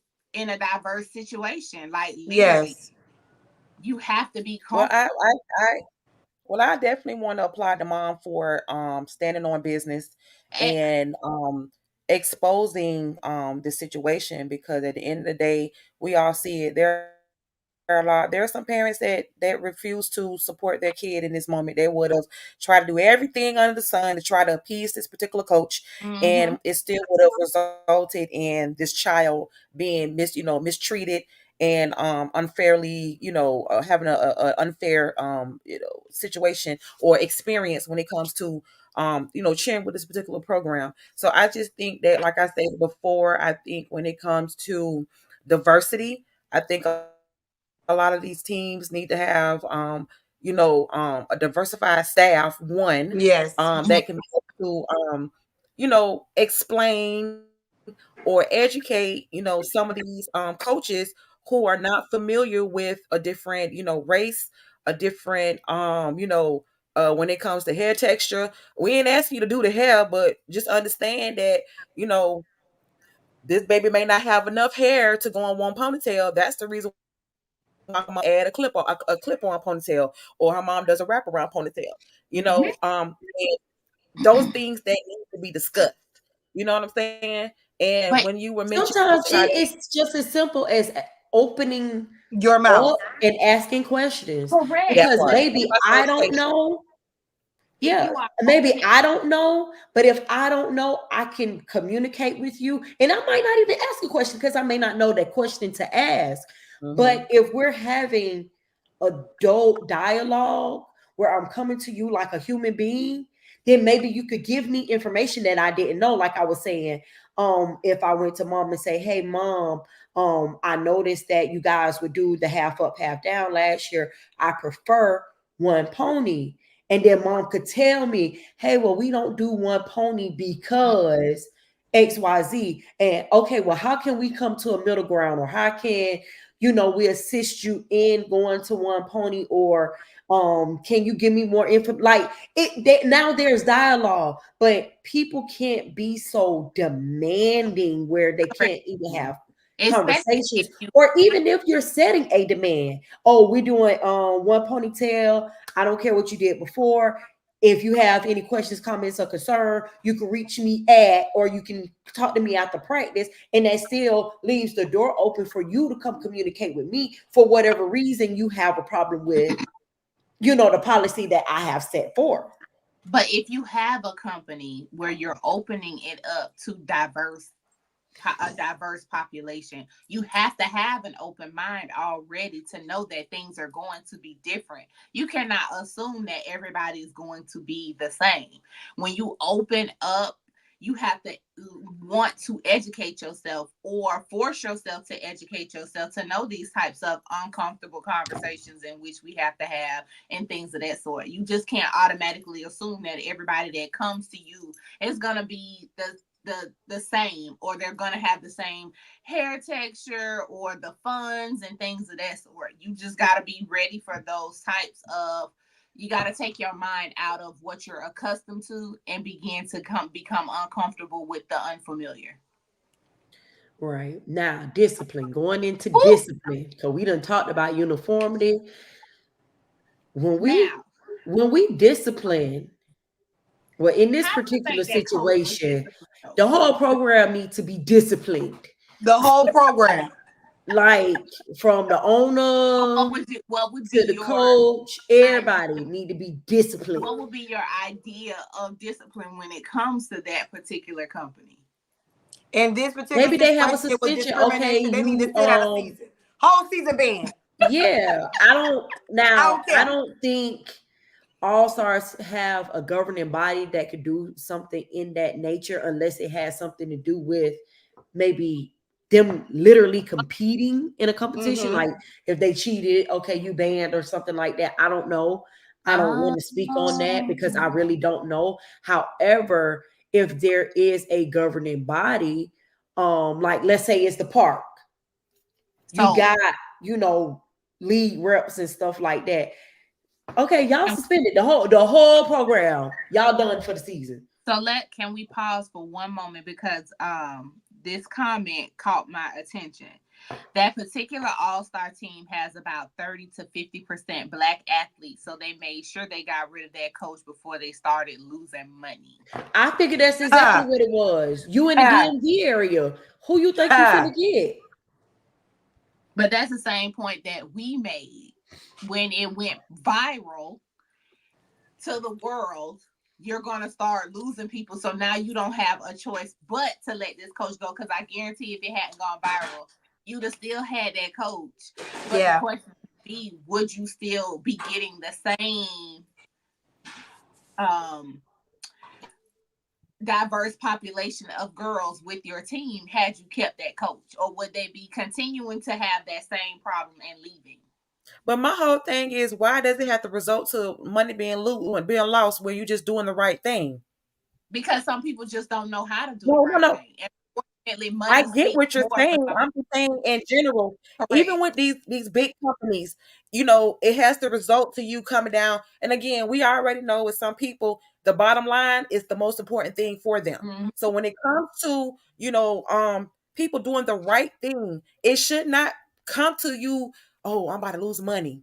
situation. Like literally, Yes. you have to be Well, comfortable. I definitely want to applaud the mom for standing on business And, and exposing the situation, because at the end of the day, we all see it. There are some parents that refuse to support their kid in this moment. They would have tried to do everything under the sun to try to appease this particular coach, mm-hmm, and it still would have resulted in this child being mistreated and unfairly, having a unfair situation or experience when it comes to cheering with this particular program. So I just think that, like I said before, I think when it comes to diversity, I think a lot of these teams need to have a diversified staff, one, Yes. that can be able to explain or educate some of these coaches who are not familiar with a different race, a different when it comes to hair texture. We ain't asking you to do the hair, but just understand that you know this baby may not have enough hair to go on one ponytail. That's the reason why mom add a clip on ponytail, or her mom does a wraparound ponytail. And those things that need to be discussed. You know what I'm saying? And But when you were mentioning Sometimes Coach, it's just as simple as opening Your mouth. up and asking questions, correct. that because part. maybe My I first don't question. know. If Yeah, you are maybe opening, I don't know, but if I don't know, I can communicate with you, and I might not even ask a question because I may not know that question to ask. But if we're having adult dialogue where I'm coming to you like a human being, then maybe you could give me information that I didn't know. Like I was saying, if I went to mom and say, "Hey, mom, I noticed that you guys would do the half up, half down last year. I prefer one pony." And then mom could tell me, "Hey, well, we don't do one pony because XYZ." And okay, well, how can we come to a middle ground? Or how can, we assist you in going to one pony? Or can you give me more info? Like now there's dialogue, but people can't be so demanding where they correct, can't even have especially if conversations. you Or even if you're setting a demand, oh, we're doing one ponytail. I don't care what you did before. If you have any questions, comments, or concern, you can reach me at, or you can talk to me after practice. And that still leaves the door open for you to come communicate with me for whatever reason you have a problem with, the policy that I have set forth. But if you have a company where you're opening it up to a diverse population, you have to have an open mind already to know that things are going to be different. You cannot assume that everybody is going to be the same. When you open up, you have to want to educate yourself or force yourself to educate yourself to know these types of uncomfortable conversations in which we have to have and things of that sort. You just can't automatically assume that everybody that comes to you is going to be the same, or they're going to have the same hair texture or the funds and things of that sort. You just got to be ready for those types of, you got to take your mind out of what you're accustomed to and begin to become uncomfortable with the unfamiliar. Right. Now, discipline, going into Ooh, discipline. So we done talked about uniformity. When we now, when we discipline, well, in this how you particular think that coach was situation, disciplined though? the whole program needs to be disciplined. The whole program. Like from the owner What would to be the your coach, idea? everybody need to be disciplined. What would be your idea of discipline when it comes to that particular company? In this particular Maybe they have a situation with suspension. Okay, discrimination, they need to you sit out a season. Whole season ban. yeah, I don't I care. don't think all stars have a governing body that could do something in that nature unless it has something to do with maybe them literally competing in a competition. Mm-hmm. Like if they cheated, okay, you banned or something like that. I don't know. I don't Ah, want to speak on that because I really don't know. However, if there is a governing body, like let's say it's the park, you so got, you know, lead reps and stuff like that. Okay, y'all can, suspended the whole program. Y'all done for the season. can we pause for one moment because this comment caught my attention. That particular all-star team has about 30 to 50% black athletes, so they made sure they got rid of that coach before they started losing money. I figured that's exactly Ha what it was. You in the ha DMV area. Who you think you finna ha. get? But that's the same point that we made when it went viral to the world. You're gonna start losing people, so now you don't have a choice but to let this coach go. Because I guarantee, if it hadn't gone viral, you'd have still had that coach. But the Yeah. question would be, would you still be getting the same um diverse population of girls with your team had you kept that coach, or would they be continuing to have that same problem and leaving? But my whole thing is, why does it have to result to money being lost when you're just doing the right thing? Because some people just don't know how to do the No, no, right no. thing, and unfortunately I money get speaks what you're more for saying. some I'm just saying in general, people. even Correct. with these big companies, it has to result to you coming down. And again, we already know with some people, the bottom line is the most important thing for them. Mhm. So when it comes to, people doing the right thing, it should not come to you, oh, I'm about to lose money.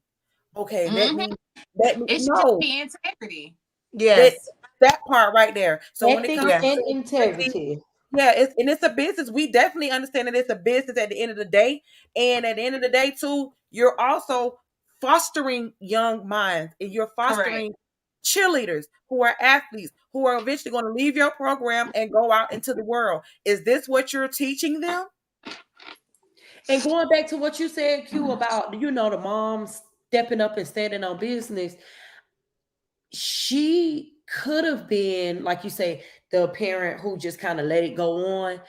Okay, Mhm. let me It should just no. be integrity. That Yes. that part right there. So when it Ethics comes Yes. and to integrity, integrity. Yeah, it's a business. We definitely understand that it's a business at the end of the day. And at the end of the day, too, you're also fostering young minds and you're Correct. fostering cheerleaders who are athletes who are eventually going to leave your program and go out into the world. Is this what you're teaching them? And going back to what you said, Q, about the moms stepping up and standing on business, she could have been, like you say, the parent who just kind of let it go on.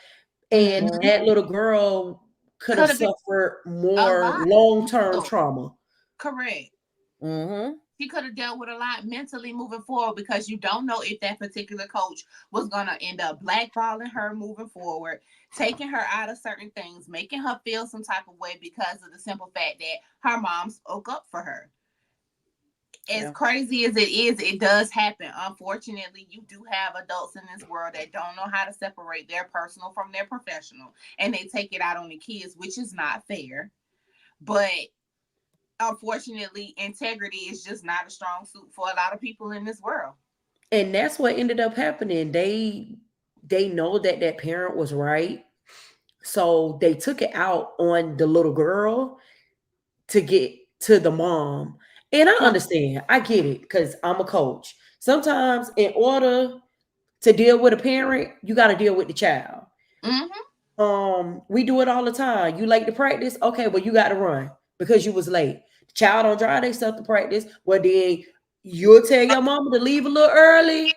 And Mm-hmm. that little girl could have Could have been suffered a more lot. long-term Oh, trauma. correct. Mm-hmm. She could have dealt with a lot mentally moving forward because you don't know if that particular coach was going to end up blackballing her moving forward, taking her out of certain things, making her feel some type of way because of the simple fact that her mom spoke up for her. As Yeah. crazy as it is, it does happen. Unfortunately, you do have adults in this world that don't know how to separate their personal from their professional, and they take it out on the kids, which is not fair. But unfortunately, integrity is just not a strong suit for a lot of people in this world. And that's what ended up happening. They know that that parent was right. So they took it out on the little girl to get to the mom. And I understand. I get it because I'm a coach. Sometimes in order to deal with a parent, you got to deal with the child. Mm-hmm. We do it all the time. You late to practice? Okay, well, you got to run because you was late. The child don't drive themselves to practice. Well, then you'll tell your mama to leave a little early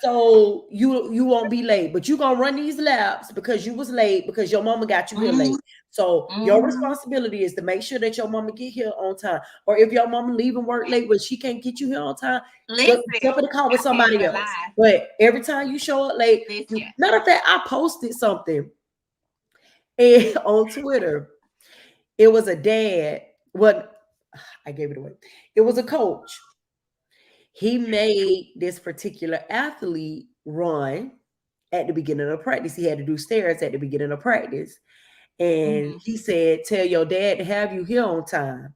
so you won't be late. But you gonna run these laps because you was late because your mama got you here Mm-hmm. late. So your Mm-hmm. responsibility is to make sure that your mama get here on time. Or if your mama leaving work late, but she can't get you here on time, go Listen, jump in the car with I can't somebody even else. lie. But every time you show up late, Listen, matter of fact, I posted something and on Twitter. It was a dad. What I gave it away. It was a coach. He made this particular athlete run at the beginning of practice. He had to do stairs at the beginning of practice. And mm-hmm. he said, tell your dad to have you here on time.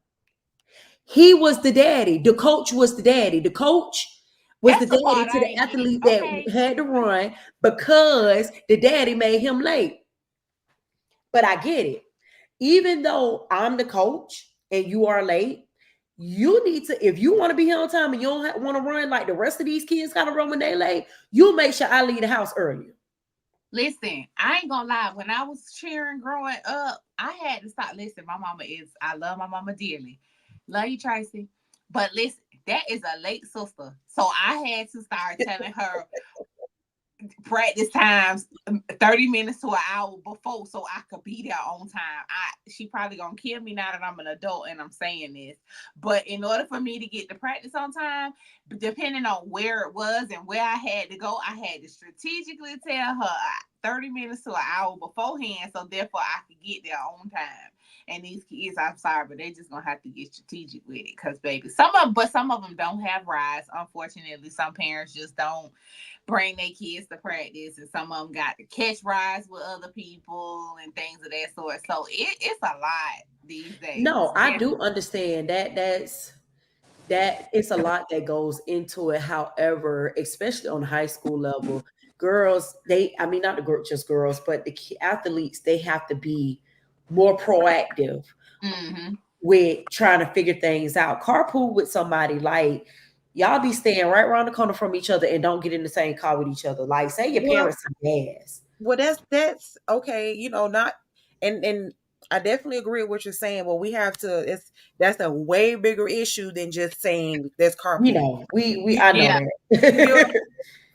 He was the daddy. The coach was the daddy. The coach was the That's the daddy part to I the ain't get. athlete that Okay. had to run because the daddy made him late. But I get it. Even though I'm the coach and you are late, you need to, if you want to be here on time and you don't want to run like the rest of these kids got to run when they late, you make sure I leave the house earlier. Listen, I ain't gonna lie. When I was cheering growing up, I had to stop. Listen, my mama is, I love my mama dearly. Love you, Tracy. But listen, that is a late sister. So I had to start telling her practice times 30 minutes to an hour before so I could be there on time. She probably gonna kill me now that I'm an adult and I'm saying this. But in order for me to get to practice on time, depending on where it was and where I had to go, I had to strategically tell her 30 minutes to an hour beforehand so therefore I could get there on time. And these kids, I'm sorry, but they just gonna have to get strategic with it. Cause baby, some of them don't have rides. Unfortunately, some parents just don't bring their kids to practice, and some of them got to catch rides with other people and things of that sort. So it's a lot these days. No, I do understand that that it's a lot that goes into it. However, especially on high school level, girls, I mean, not just girls, but the athletes, they have to be more proactive Mm-hmm. with trying to figure things out. Carpool with somebody, like y'all be staying right around the corner from each other and don't get in the same car with each other. Like, say your Well, parents are gas. well, that's okay. Not and I definitely agree with what you're saying. But we have to. That's a way bigger issue than just saying there's You carpool. know, we You, I know Yeah. you know that.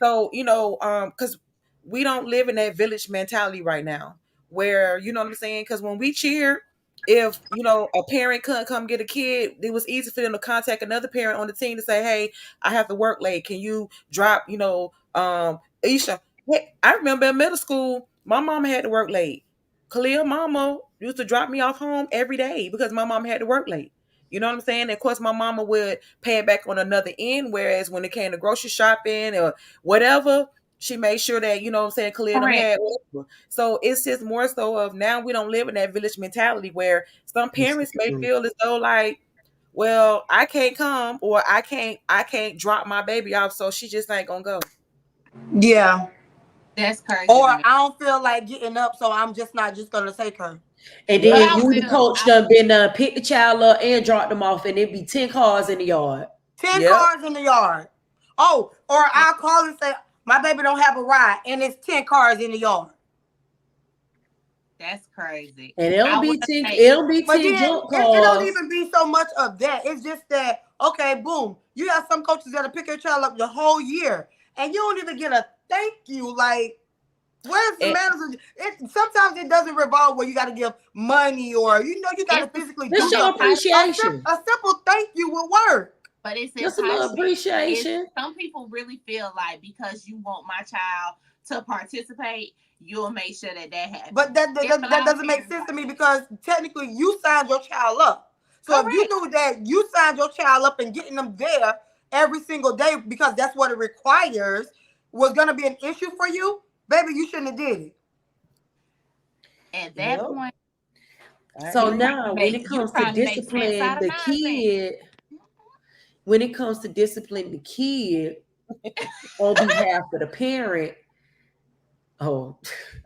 So, because we don't live in that village mentality right now where, you know what I'm saying? Because when we cheer, if, a parent couldn't come get a kid, it was easy for them to contact another parent on the team to say, hey, I have to work late. Can you drop, Isha? Hey, I remember in middle school, my mama had to work late. Khalil mama used to drop me off home every day because my mom had to work late. You know what I'm saying? And of course, my mama would pay it back on another end. Whereas when it came to grocery shopping or whatever, she made sure that, you know what I'm saying, clear them Correct. had whatever. So it's just more so of now we don't live in that village mentality where some This is parents may true. feel as though like, well, I can't come or I can't drop my baby off, so she just ain't gonna go. Yeah. That's crazy. Or to me. I don't feel like getting up, so I'm just not just gonna take her. And Yeah. then I you, the will. coach, done been pick the child up and drop them off, and it be 10 cars in the yard. 10 Yep. cars in the yard. Oh, or I'll call and say, my baby don't have a ride, and it's 10 cars in the yard. That's crazy. And I it'll be will 10, say- it'll be But 10 then jump it don't cars. even be so much of that. It's just that, okay, boom. You have some coaches that'll pick your child up the whole year, and you don't even get a thank you. Like, where's the And- manners? Sometimes it doesn't revolve where you got to give money or, you got to It's- physically Let's do show something. appreciation. A simple thank you will work. But it's Just a little entitlement. appreciation. Some people really feel like because you want my child to participate, you'll make sure that happens. But that doesn't make sense to me because technically you signed your child up. So if you knew that you signed your child up and getting them there every single day because that's what it requires was going to be an issue for you, baby, you shouldn't have did it. At that point, So You now, trying to when make- it comes you to trying to make sense discipline out of the nonsense. kid, when it comes to discipline the kid on behalf of the parent, oh,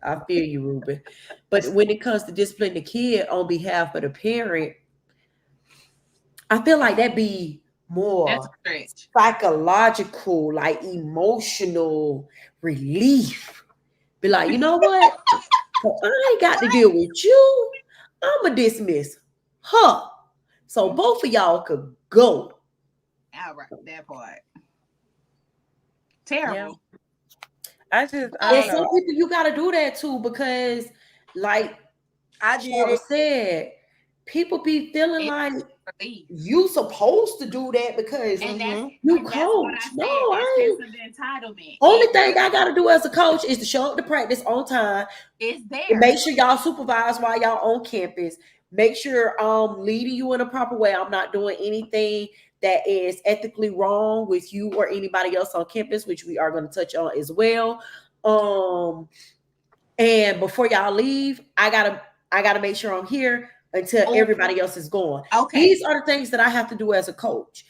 I feel you, Ruben. But when it comes to discipline the kid on behalf of the parent, I feel like that be more that's a stretch. psychological, like emotional relief. Be like, you know what? So I ain't got to deal with you. I'ma dismiss her. So both of y'all could go. Outright, that part. Terrible. I And don't some know. people you gotta do that too, because like I did Charlotte it. said, people be feeling It's like relief. you supposed to do that because And that's you and that's what I coach. said. No, That I ain't. sense of entitlement. Only thing I gotta do as a coach is to show up to practice on time. It's And there. make sure y'all supervise while y'all on campus. Make sure leading you in a proper way. I'm not doing anything that is ethically wrong with you or anybody else on campus, which we are going to touch on as well. And before y'all leave, I gotta make sure I'm here until everybody else is gone. Okay. These are the things that I have to do as a coach.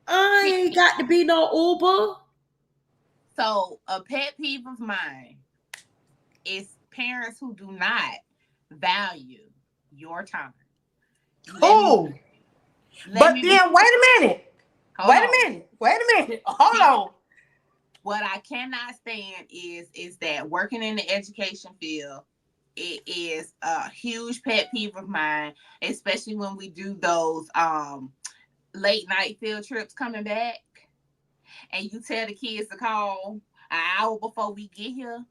I ain't got to be no Uber. So a pet peeve of mine is parents who do not value your time. Oh, but me then wait a minute. Wait a minute. Hold on. What I cannot stand is that working in the education field, it is a huge pet peeve of mine, especially when we do those late night field trips coming back, and you tell the kids to call an hour before we get here,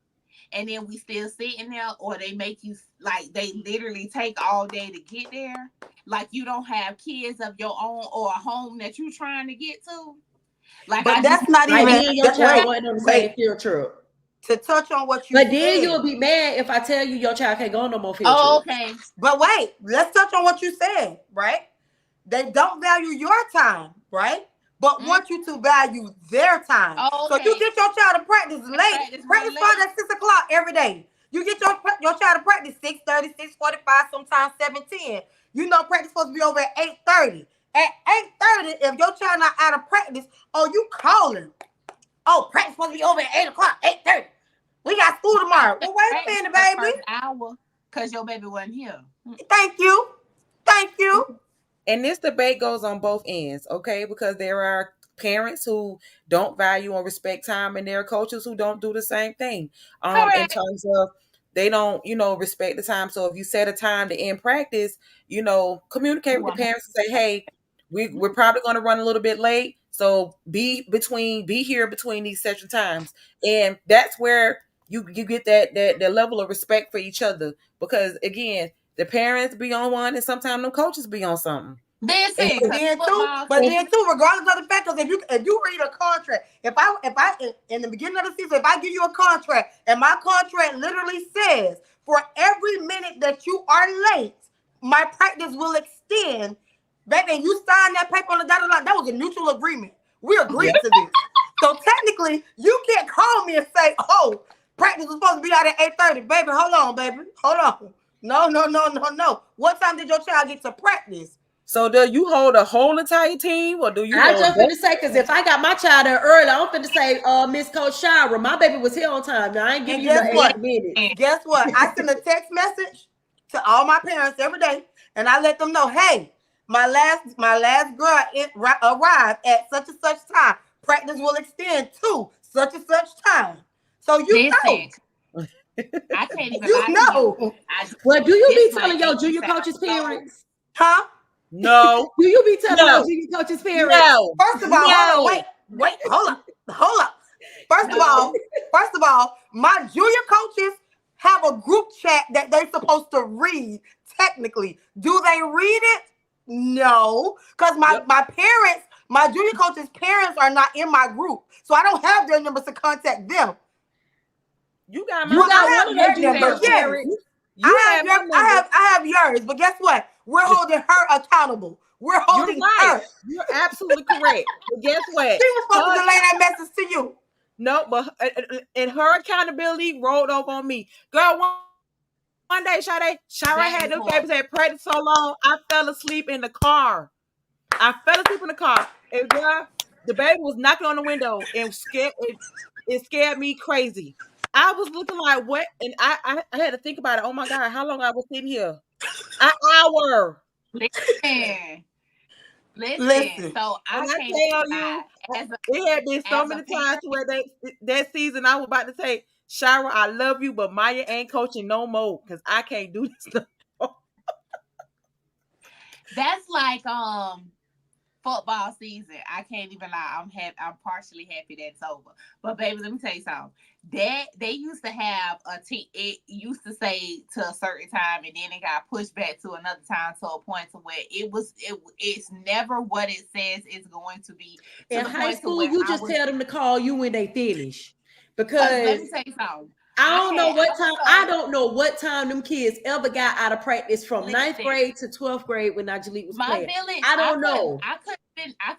and then we still sitting there, or they make you like they literally take all day to get there, like you don't have kids of your own or a home that you're trying to get to. Like, But that's not Like even. me and your child wasn't on the same field trip. To touch on what you But said. then you'll be mad if I tell you your child can't go on no more field Oh, trips. okay. But wait, let's touch on what you said, right? They don't value your time, right? But want you to value their time. Oh, So okay. you get your child to practice late. Practice starts at 6 o'clock every day. You get your child to practice 6:30, 6:45, sometimes 7:10. You know practice supposed to be over at 8:30. At 8:30, if your child not out of practice, oh, you calling. Oh, practice supposed to be over at 8 o'clock, 8:30. We got school tomorrow. Well, wait a minute, baby. Hour, because your baby wasn't here. Thank you. Thank you. And this debate goes on both ends, okay? Because there are parents who don't value or respect time, and there are coaches who don't do the same thing. In terms of they don't, respect the time. So if you set a time to end practice, communicate with the parents and say, hey, we're probably going to run a little bit late. So be here between these session times. And that's where you get that level of respect for each other. Because again, the parents be on one and sometimes the coaches be on something. But then too, regardless of the fact, because if you read a contract, if I in the beginning of the season, if I give you a contract and my contract literally says for every minute that you are late, my practice will extend, baby, and you sign that paper on the dotted line, that was a mutual agreement. We agreed to this. So technically, you can't call me and say, oh, practice was supposed to be out at 8:30. Baby, hold on, baby. Hold on. No. What time did your child get to practice? So do you hold a whole entire team, or do you I hold just finna say, because if I got my child there early, I'm finna say, Miss Coach Shira, my baby was here on time. Now I ain't giving And you no guess what? 8 minutes. Guess what? I send a text message to all my parents every day, and I let them know, hey, my last girl arrived at such and such time. Practice will extend to such and such time. So you know, Listen, I can't even you lie to you. know, Well, do you This be might telling your make me junior sound coaches so. parents? huh? no, Do you be telling your no, junior coaches parents? no, First of all, hold on, no. wait, hold up. First of No. all, my junior coaches have a group chat that they're supposed to read. Technically, do they read it? No, because my Yep. my parents, my junior coaches' parents are not in my group, so I don't have their numbers to contact them. You got my You Well, got I one have of their your junior number, coach Sarah, yes. parents. you have my number. I have yours, but guess what? We're holding her accountable. We're You're holding right. her. You're absolutely correct. But guess what? She was supposed to Her relay that message to you. no, but and her accountability rolled over on me. Girl, one day, Shara that had is them horrible. babies at practice so long, I fell asleep in the car. I fell asleep in the car. And girl, the baby was knocking on the window and it scared me crazy. I was looking like what? And I had to think about it. Oh my God, how long I was sitting here? An hour. Listen, listen. Listen, So I And I can't tell you, lie. As a it had been so as a many times parent, where that season I was about to say, Shira, I love you, but Maya ain't coaching no more because I can't do this stuff. that's like football season. I can't even lie. I'm happy. I'm partially happy that's over. But baby, let me tell you something. That they used to have a team. It used to say to a certain time, and then it got pushed back to another time to a point to where it's never what it says it's going to be. To In the high point to school, where you I just was. tell them to call you when they finish. Cause let Because me tell you something. I don't know what I was time. I don't know what time them kids ever got out of practice from ninth listen. grade to 12th grade when Najee was My playing. village, I don't know. I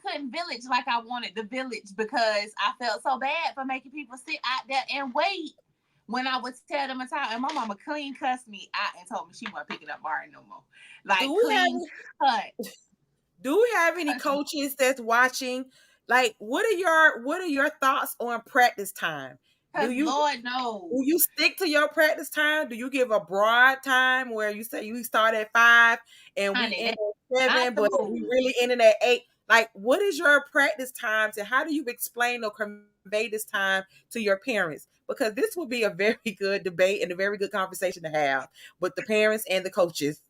couldn't village like I wanted the village because I felt so bad for making people sit out there and wait when I would tell them a time. And my mama clean cussed me out and told me she wasn't picking up Martin no more. Do Like we have clean cut. do we have any coaches that's watching? Like, what are your thoughts on practice time? Do Cause you Lord knows, do you stick to your practice time? Do you give a broad time where you say you start at 5 and we honey, end that's at not 7, the but we rule. really ending at 8? Like, what is your practice times and how do you explain or convey this time to your parents? Because this will be a very good debate and a very good conversation to have with the parents and the coaches.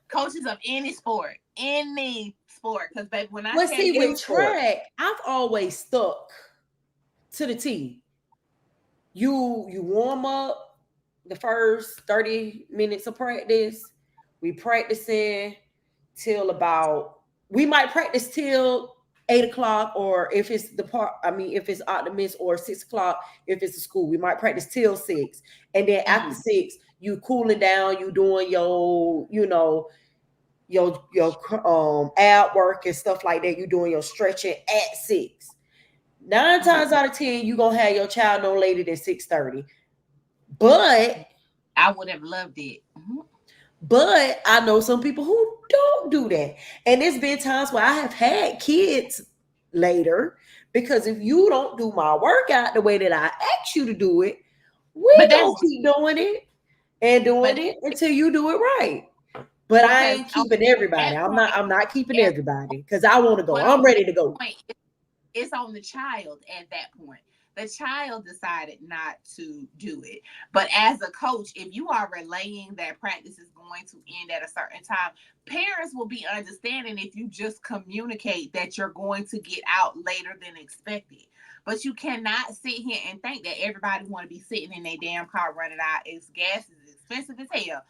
Coaches of any sport. Cause baby, when I Well, tell see, you, Any with sport. track, I've always stuck to the T. You warm up the first 30 minutes of practice. We practicing till about we might practice till 8 o'clock, or if it's the part, I mean, if it's Optimist, or 6 o'clock, if it's a school, we might practice till 6. And then after 6, you cooling down, you doing your, your ab work and stuff like that. You doing your stretching at 6. 9 times out of 10, you gonna have your child no later than 6:30. But I would have loved it. But I know some people who don't do that. And there's been times where I have had kids later because if you don't do my workout the way that I asked you to do it, we But gonna that's keep doing it and doing but it until you do it right. But I because ain't keeping everybody. at I'm not point, I'm not keeping at everybody because I want to go. well, I'm ready to go. point, it's on the child at that point. The child decided not to do it. But as a coach, if you are relaying that practice is going to end at a certain time, parents will be understanding if you just communicate that you're going to get out later than expected. But you cannot sit here and think that everybody want to be sitting in their damn car running out. It's gas is expensive as hell.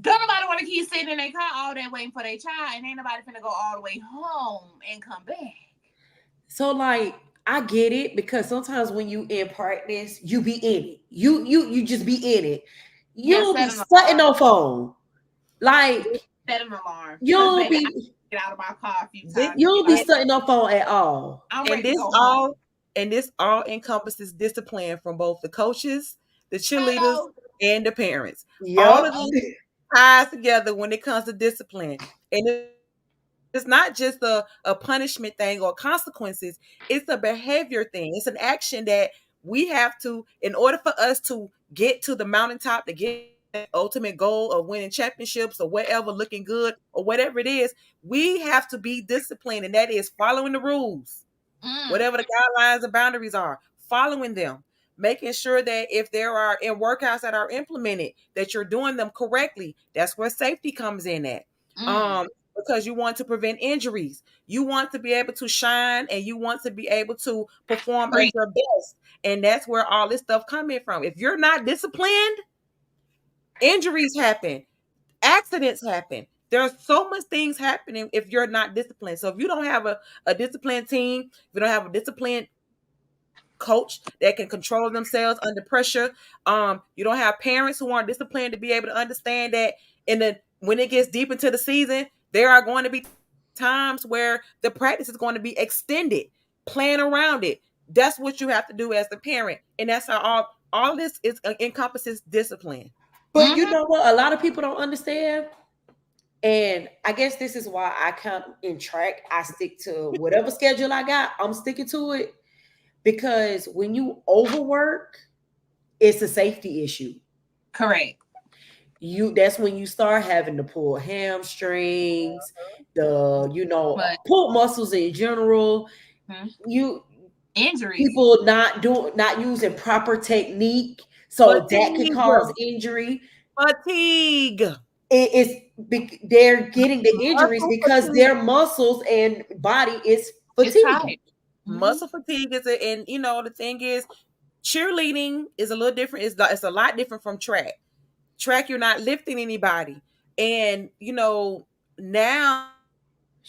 Don't nobody want to keep sitting in their car all day waiting for their child, and ain't nobody finna go all the way home and come back. So like I get it because sometimes when you in practice, you be in it. You just be in it. You Yeah, don't be set an sitting alarm. on phone. Like Set an alarm. you Cause don't baby, I be get out of my car a few This times you and be don't be like, sitting on phone at all. I'm and ready to this go home. all and this all encompasses discipline from both the coaches, the cheerleaders, Hello. and the parents. All Yep. of this ties together when it comes to discipline. And it's not just a punishment thing or consequences, it's a behavior thing. It's an action that we have to, in order for us to get to the mountaintop, to get to that ultimate goal of winning championships or whatever, looking good or whatever it is, we have to be disciplined. And that is following the rules, Mm, whatever the guidelines and boundaries are, following them, making sure that if there are in workouts that are implemented, that you're doing them correctly. That's where safety comes in at. mm. Because you want to prevent injuries. You want to be able to shine and you want to be able to perform at Preach. your best. And that's where all this stuff coming from. If you're not disciplined, injuries happen, accidents happen. There's so much things happening if you're not disciplined. So if you don't have a disciplined team, if you don't have a disciplined coach that can control themselves under pressure, you don't have parents who aren't disciplined to be able to understand that when it gets deep into the season, there are going to be times where the practice is going to be extended. Plan around it. That's what you have to do as the parent, and that's how all this is encompasses discipline. But you Mhm. know what? A lot of people don't understand. And I guess this is why I come in track. I stick to whatever schedule I got, I'm sticking to it. Because when you overwork, it's a safety issue. Correct. That's when you start having to pull hamstrings, the But pull muscles in general. mhm, You injuries. people not using proper technique, so that can Fatigue, cause injury. fatigue, They're getting the injuries muscle because fatigue. their muscles and body is It's fatigued. tight. Hmm. Muscle fatigue is and the thing is, cheerleading is a little different. It's a lot different from track. Track, you're not lifting anybody, and now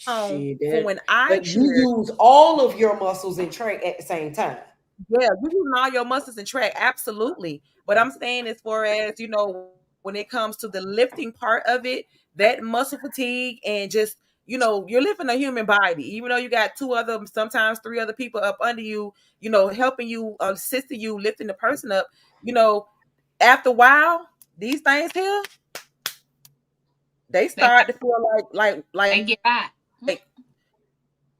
from when I Shit, cheered, but you use all of your muscles in track at the same time. yeah, you using all your muscles in track, absolutely. But I'm saying as far as when it comes to the lifting part of it, that muscle fatigue and just you're lifting a human body, even though you got two other, sometimes three other people up under you, helping you, assisting you, lifting the person up. You know, after a while, these things here, they They start to feel like they get by. Mhm.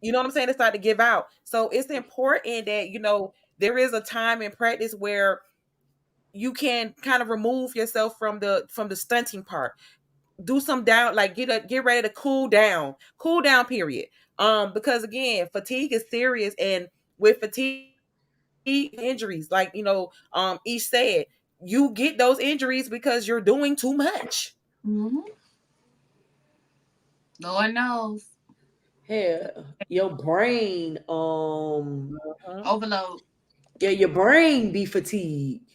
you know what I'm saying? They start to give out. So it's important that there is a time in practice where you can kind of remove yourself from the stunting part. Do some down, like get ready to cool down period. Because again, fatigue is serious, and with fatigue injuries, like Ish said, you get those injuries because you're doing too much. Mhm. Lord knows. Hell, your brain, Mhm. Overload. yeah, your brain be fatigued.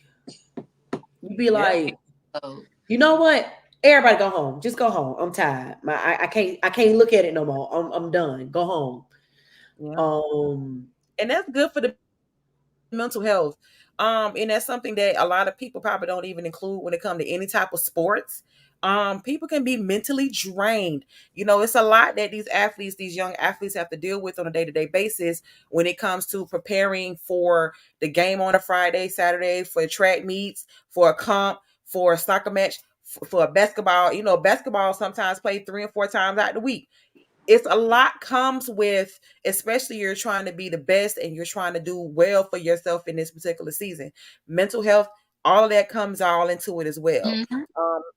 You be Yeah, like, Overload. you know what? Everybody go home. Just go home. I'm tired. I can't look at it no more. I'm done. Go home. yeah. Um, And that's good for the mental health. And that's something that a lot of people probably don't even include when it comes to any type of sports. People can be mentally drained. It's a lot that these young athletes have to deal with on a day-to-day basis when it comes to preparing for the game on a Friday, Saturday, for track meets, for a comp, for a soccer match, for a basketball. Basketball sometimes played 3 and 4 times out the week. It's a lot comes with, especially you're trying to be the best and you're trying to do well for yourself in this particular season. Mental health, all of that comes all into it as well. Mhm.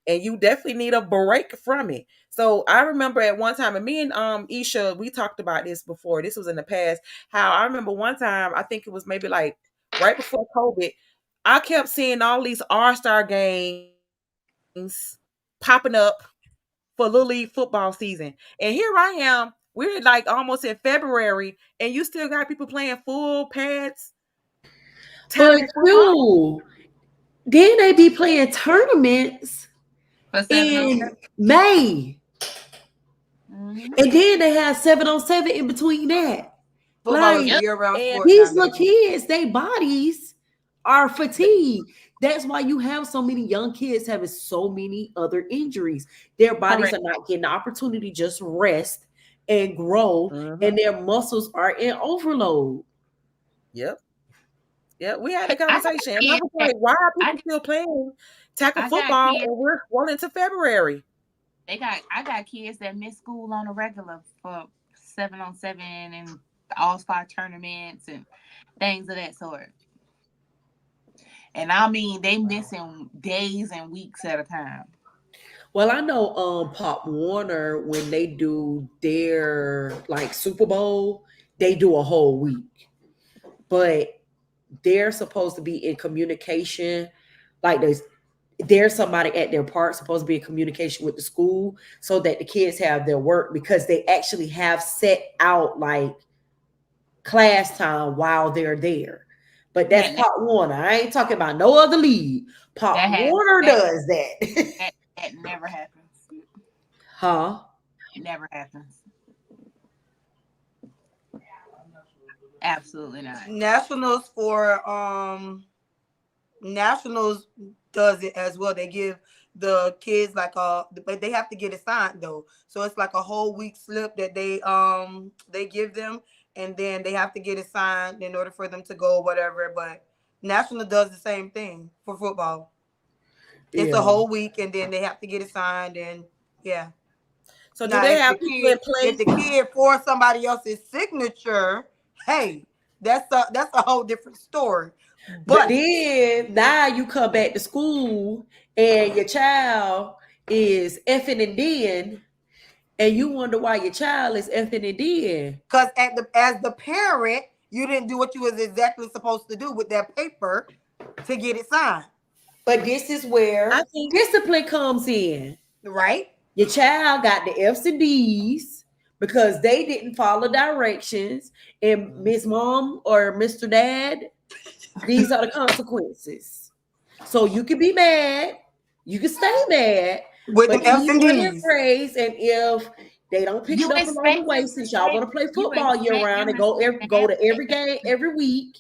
And you definitely need a break from it. So I remember at one time, and me and Isha, we talked about this before. This was in the past. How I remember one time, I think it was maybe like right before COVID, I kept seeing all these All-Star games popping up for Little League football season. And here I am. We're like almost in February, and you still got people playing full pads tackle but football. you then they be playing tournaments For 707. in May. Mhm. And then they have 7-on-7 in between that. Football is a Like Yep. year-round And sport now, these little baby. kids, their bodies are fatigued. That's why you have so many young kids having so many other injuries. Their bodies Correct. are not getting the opportunity to just rest and grow, mhm, and their muscles are in overload. yep. Yeah, we had a I got conversation, and I kids was that like, "Why are I people still playing tackle I got football, kids. and we're well into February. I got kids that miss school on a regular for 7-on-7 and all-star tournaments and things of that sort. And I mean, they missing days and weeks at a time. Well, I know Pop Warner, when they do their like Super Bowl, they do a whole week. But they're supposed to be in communication. Like there's somebody at their park supposed to be in communication with the school so that the kids have their work, because they actually have set out like class time while they're there. But that's That Pop Warner. I ain't talking about no other league. Pop that has Warner that does that. that never happens. Huh? It never happens. Absolutely not. Nationals does it as well. They give the kids like but they have to get it signed though. So it's like a whole week slip that they give them, and then they have to get it signed in order for them to go whatever. But National does the same thing for football. It's a Yeah. whole week, and then they have to get it signed, and yeah. So do Now, they have people in if place? the kid for somebody else's signature, hey, that's a whole different story. But But then now you come back to school and your child is effing and then, and you wonder why your child is effing and then. because as the parent, you didn't do what you was exactly supposed to do with that paper to get it signed, But this is where I think discipline comes in. right? Your child got the F's and D's because they didn't follow directions. And Miss Mom or Mr. Dad, these are the consequences. So you can be mad, you can stay mad, With but them F's these and are their D's. grades. And if they don't pick You it up along the expect way, them since to y'all stay. want to play You football year expect round them and to go to every stay. game every week,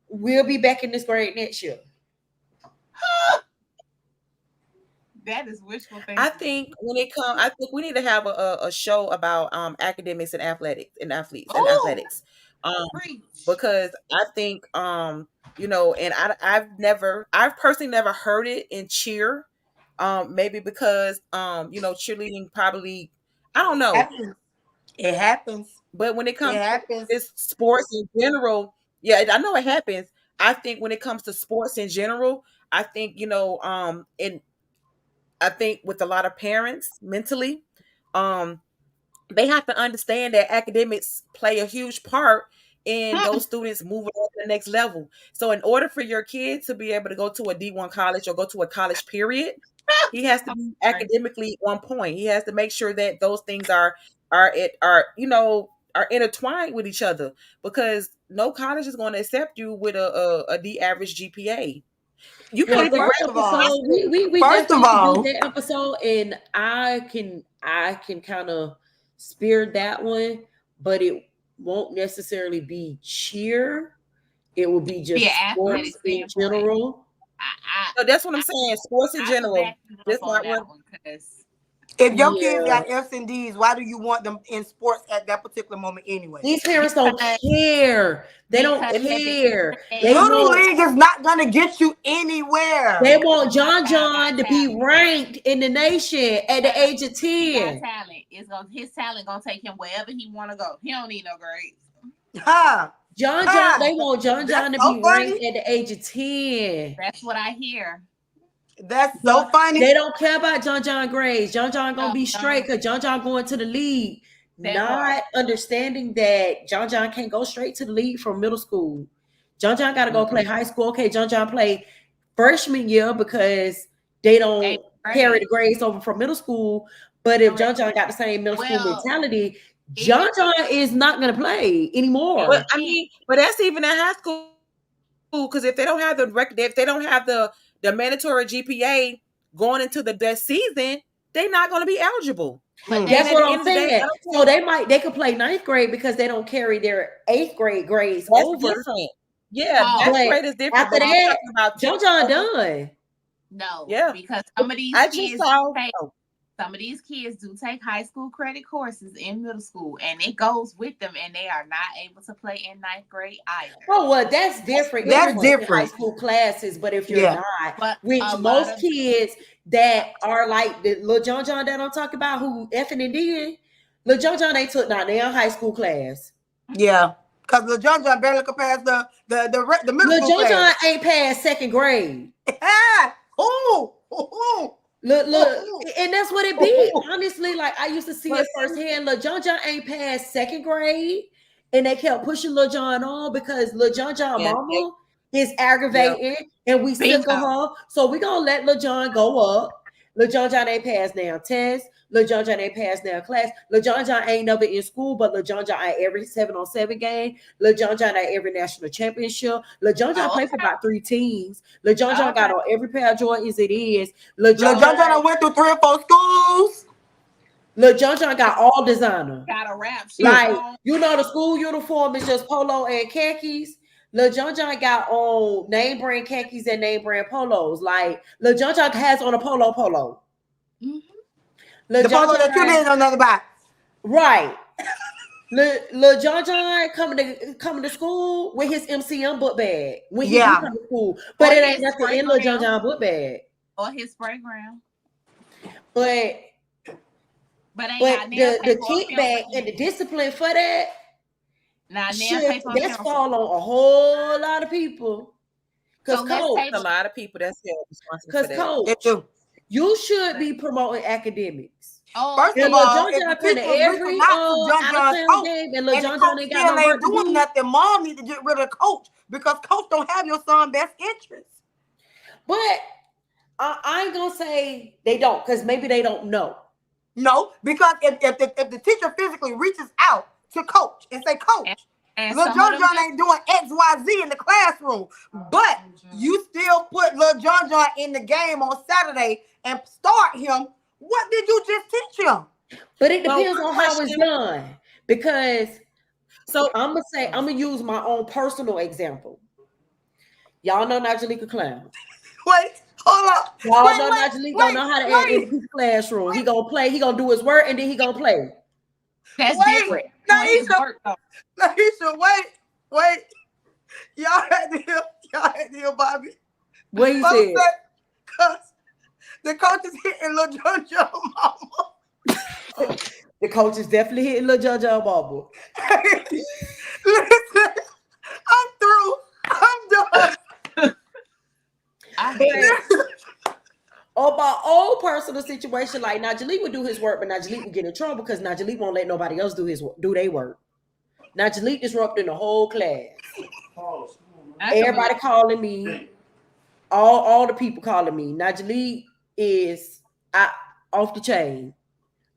we'll be back in this grade next year. That is wishful thinking. I think I think we need to have a show about academics and athletics and athletes and Oh, athletics. Um, preach. because I think and I've personally never heard it in cheer. Maybe because cheerleading probably, I don't know. Happens. It happens. But when it It comes to happens. this sports in general, yeah, I know it happens. I think when it comes to sports in general, I think, and I think with a lot of parents mentally, um, they have to understand that academics play a huge part in those students moving on to the next level. So in order for your kid to be able to go to a D1 college or go to a college period, he has to be Sorry. academically on point. He has to make sure that those things are intertwined with each other, because no college is going to accept you with a D average GPA. You Well, can't even that First grab of all, episode, we first of definitely should do all, that episode, and I can kind of spear that one, but it won't necessarily be cheer. It will be Be an just athletic sports in standpoint. general. I So that's what I'm saying. Sports in I could general, back you just up on not what. that one because if your kids Yeah, got F's and D's, why do you want them in sports at that particular moment anyway? these parents don't because care. They don't because at the end of care. the They day, Little want league is not gonna get you anywhere. they because want my John child got John to be talent. ranked in the nation at the age of He got 10. talent. His talent gonna take him wherever he want to go. He don't need no grades. Ha! John, they Ha! want John That's to so be ranked funny. at the age of 10. That's what I hear. That's so funny. They don't care about John grades. John gonna be straight No, because John going to the league. that part. Not understanding that John can't go straight to the league from middle school. John got to go play high school. Okay, John play freshman year because they don't Eighth carry grade. the grades over from middle school. But if John Correct. got the same middle school Well, mentality, even John is not gonna play But anymore. I mean, but that's even in high school, because if they don't have the record, if they don't have the mandatory GPA going into the best season, they're not going to be eligible. but And That's at what the I'm end of the day, I saying. don't So care. they could play ninth grade because they don't carry their eighth grade grades That's over. different. Yeah, Pause. that's But grade is different. after But I'm that, talking about John tenth grade. done. no, Yeah, because some of these I just kids saw. pay. Oh, some of these kids do take high school credit courses in middle school, and it goes with them, and they are not able to play in ninth grade either. Oh, well, that's different if That's you're in high different. school classes, but if you're Yeah. not, But which a lot most of kids that are like the little John that I'm talking about who effing and did, little John ain't took not their high school class. Yeah. Because the John barely could pass the middle school Little John class. ain't past second grade. Ooh. Look, and that's what it be. Honestly, like I used to see it firsthand. Lil John ain't past second grade, and they kept pushing Lil John on because Lil John Yeah. mama is aggravating, and we sick of Bingo. her. So we gonna let Lil John go up. Lil John ain't passed down test. Lil John ain't passed down class. Lil John ain't never in school, but Lil John at every 7-on-7 game. Lil John at every national championship. Lil John played for about 3 teams. Lil John got on every pair of Jordans it is. Lil John went through 3 or 4 schools. Lil John got all designer. Got a rap sheet Like, on. you know, the school uniform is just polo and khakis. Lil John got on name brand khakis and name brand polos. Like, Lil John has on a polo. Mm-hmm. The polo that you did on the other back. Right. Lil John coming to school with his MCM book bag when he do come to school, but it ain't nothing in Lil John book bag or his program. But ain't the kickback and the discipline for that, that's fall on a whole lot of people. Because a lot of people that's responsible for that. Coach, you should be promoting academics. First of all, if the teacher every John game and Lil John ain't got no work doing to do nothing, mom need to get rid of coach because coach don't have your son's best interest. But I ain't gonna say they don't, because maybe they don't know. No, because if the teacher physically reaches out to coach and say, Coach, Lil John ain't doing XYZ in the classroom, but you still put Lil John in the game on Saturday and start him. What did you just teach him? But it depends on how it's done. Because I'm gonna use my own personal example. Y'all know Najalika Clown. Wait, hold up. Y'all know Najalika don't know how to act in his classroom. He gonna play, he gonna do his work, and then he gonna play. That's different. Naisha, wait. Y'all had to hear Bobby. What he said? Because the coach is hitting Lil John mama. The coach is definitely hitting Lil John mama. Listen, I'm through. I'm done. On my own personal situation, like Najee would do his work, but Najee would get in trouble because Najee won't let nobody else do their work. Najee disrupting the whole class. Everybody calling me, all the people calling me. Najee is off the chain.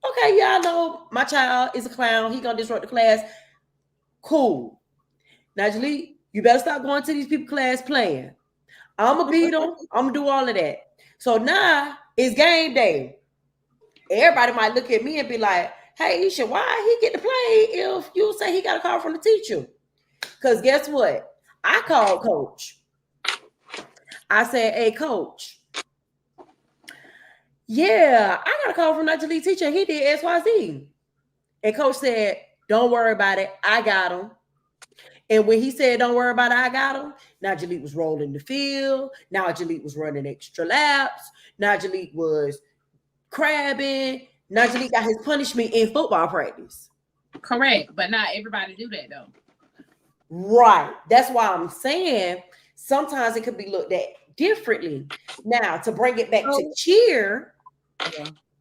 Okay, y'all know my child is a clown. He gonna disrupt the class. Cool. Najee, you better stop going to these people class playing. I'm gonna beat them. I'm gonna do all of that. So now it's game day. Everybody might look at me and be like, hey, Isha, why he get to play if you say he got a call from the teacher? Because guess what? I called coach. I said, hey, coach. Yeah, I got a call from Najee teacher. He did XYZ. And coach said, don't worry about it. I got him. And when he said, don't worry about it, I got him, Najee was rolling the field. Najee was running extra laps. Najee was crabbing. Najee got his punishment in football practice. Correct. But not everybody do that, though. Right. That's why I'm saying sometimes it could be looked at differently. Now, to bring it back to cheer,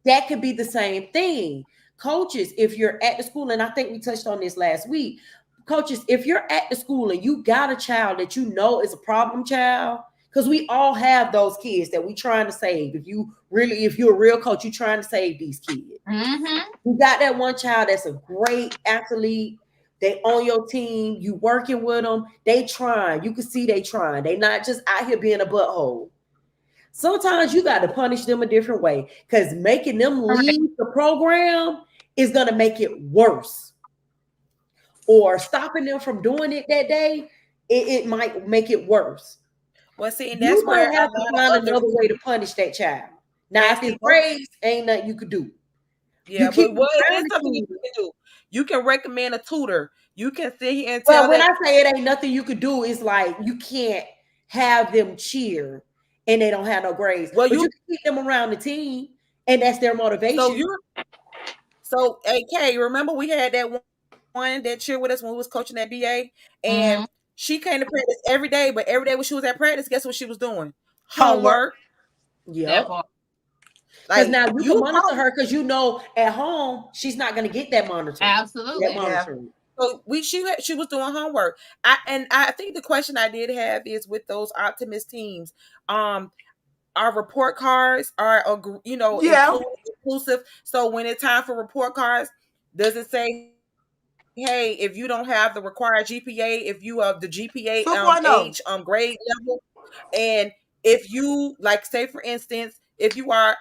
that could be the same thing. Coaches, if you're at the school, and I think we touched on this last week, coaches, if you're at the school and you got a child that you know is a problem child, because we all have those kids that we trying to save. If you're a real coach, you're trying to save these kids. Mm-hmm. You got that one child that's a great athlete. They on your team. You working with them. They trying. You can see they trying. They not just out here being a butthole. Sometimes you got to punish them a different way because making them leave the program is going to make it worse. Or stopping them from doing it that day, it might make it worse. Well, see, and that's where you have to find another way to punish that child. Now, if And it's grades, ain't nothing you could do. You yeah, keep but them what around is the something you tutor. can do? You can recommend a tutor. You can sit here and Well, tell when that. I say it ain't nothing you could do, it's like you can't have them cheer and they don't have no grades, Well, but you you can keep them around the team, and that's their so motivation. you're so AK. Remember we had that one that cheered with us when we was coaching at BA, and Mm-hmm. she came to practice every day. But every day when she was at practice, guess what she was doing? Homework. Homework. That Yep. part. Because Like now you can you monitor her because you know at home she's not going to get that monitoring. That Absolutely. Yeah. monitoring. So she was doing homework. I think the question I did have is with those optimist teams, our report cards are Yeah. inclusive. So when it's time for report cards, does it say, hey, if you don't have the required GPA, if you have the GPA 2.0. age grade level, and if you like, say for instance, if you are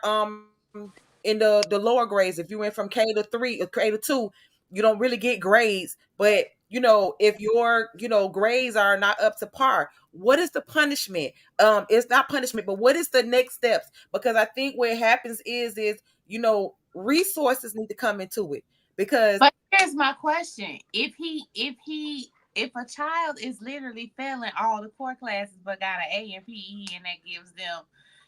in the lower grades, if you went from K to 3 or K to 2, you don't really get grades. But if your grades are not up to par, what is the punishment? It's not punishment, but what is the next steps? Because I think what happens is resources need to come into it because But here's my question: if a child is literally failing all the core classes but got an A in PE and that gives them,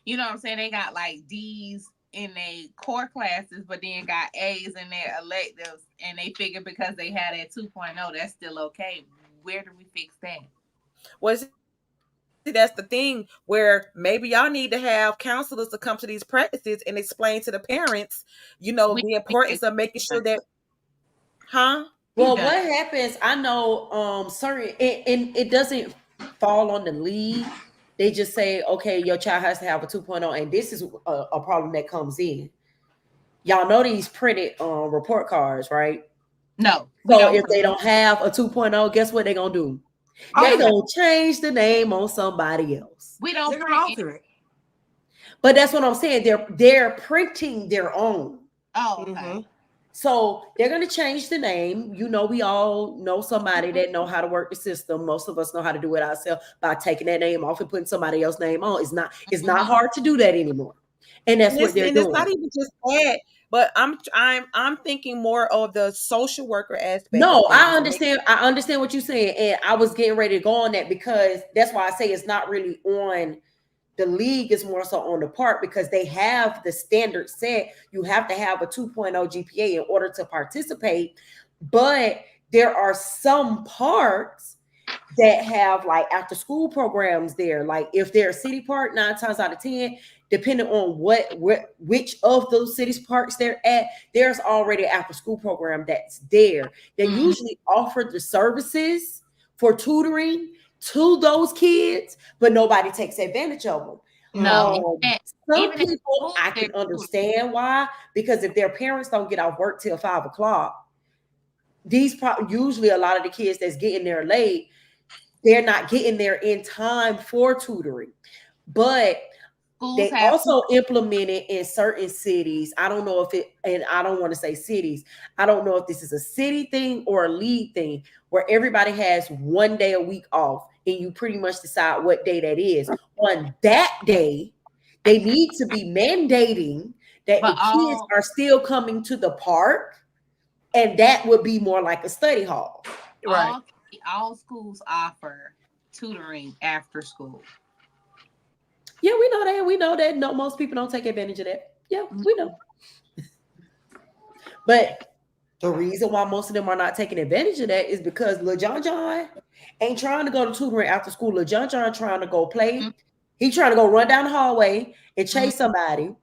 you know what I'm saying, they got like D's in their core classes but then got A's in their electives and they figure because they had that 2.0 that's still okay. Where do we fix that? was that's the thing where maybe y'all need to have counselors to come to these practices and explain to the parents, We the importance of making sure that, huh? We've Well, done. what happens, I know certain and it doesn't fall on the league. They just say, okay, your child has to have a 2.0, and this is a problem that comes in. Y'all know these printed report cards, right? No, we So don't. if they don't have a 2.0, guess what they're gonna do? They Alter it. gonna change the name on somebody else. We don't They're gonna print. alter it. But that's what I'm saying. They're printing their own. Oh, okay. Mm-hmm. So they're going to change the name. We all know somebody that know how to work the system. Most of us know how to do it ourselves by taking that name off and putting somebody else's name on. It's not Mhm. hard to do that anymore. And that's what they're And it's not doing. even just that, but I'm thinking more of the social worker aspect of No, I things and making understand. I understand what you're saying. And I was getting ready to go on that because that's why I say it's not really on the league, is more so on the park because they have the standard set. You have to have a 2.0 GPA in order to participate. But there are some parks that have like after school programs there. Like if they're a city park, 9 times out of 10, depending on which of those cities parks they're at, there's already an after school program that's there. They Mhm. usually offer the services for tutoring to those kids, but nobody takes advantage of them. No, Mm-hmm. Some even at people school, I they're can understand why, because if their parents don't get off work till 5 o'clock, usually a lot of the kids that's getting there late, they're not getting there in time for tutoring. But schools they have also implemented in certain cities. I don't know if it, and I don't want to say cities. I don't know if this is a city thing or a league thing where everybody has 1 day a week off and you pretty much decide what day that is. On that day, they need to be mandating that the but kids are still coming to the park, and that would be more like a study hall. Right. all all schools offer tutoring after school. Yeah, we know that. We know that. No, most people don't take advantage of that. Yeah, we know. But the reason why most of them are not taking advantage of that is because Lil John ain't trying to go to tutoring after school. Lil John trying to go play. He trying to go run down the hallway and Mhm. chase somebody,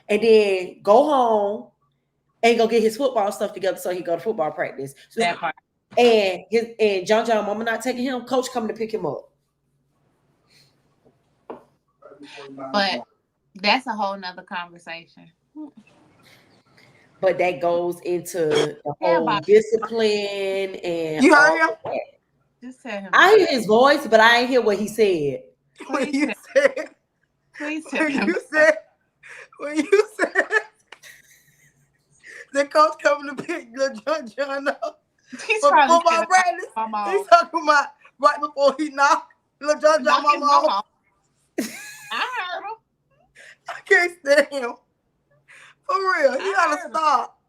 and then go home and go get his football stuff together so he go to football practice. So, That part. and John mama not taking him. Coach coming to pick him up. But that's a whole nother conversation. But that goes into the Yeah, whole about discipline and You all heard him? of that. just tell him I about hear it. his voice, but I ain't hear what he said. When Please you tell, said, please tell when him. you said, when you said the coach coming to pick the John up He's for trying to football tell practice, my mom. he's talking about right before he knocked John Knock his mama off. mama. I heard him. I can't stand him. For real, he gotta stop.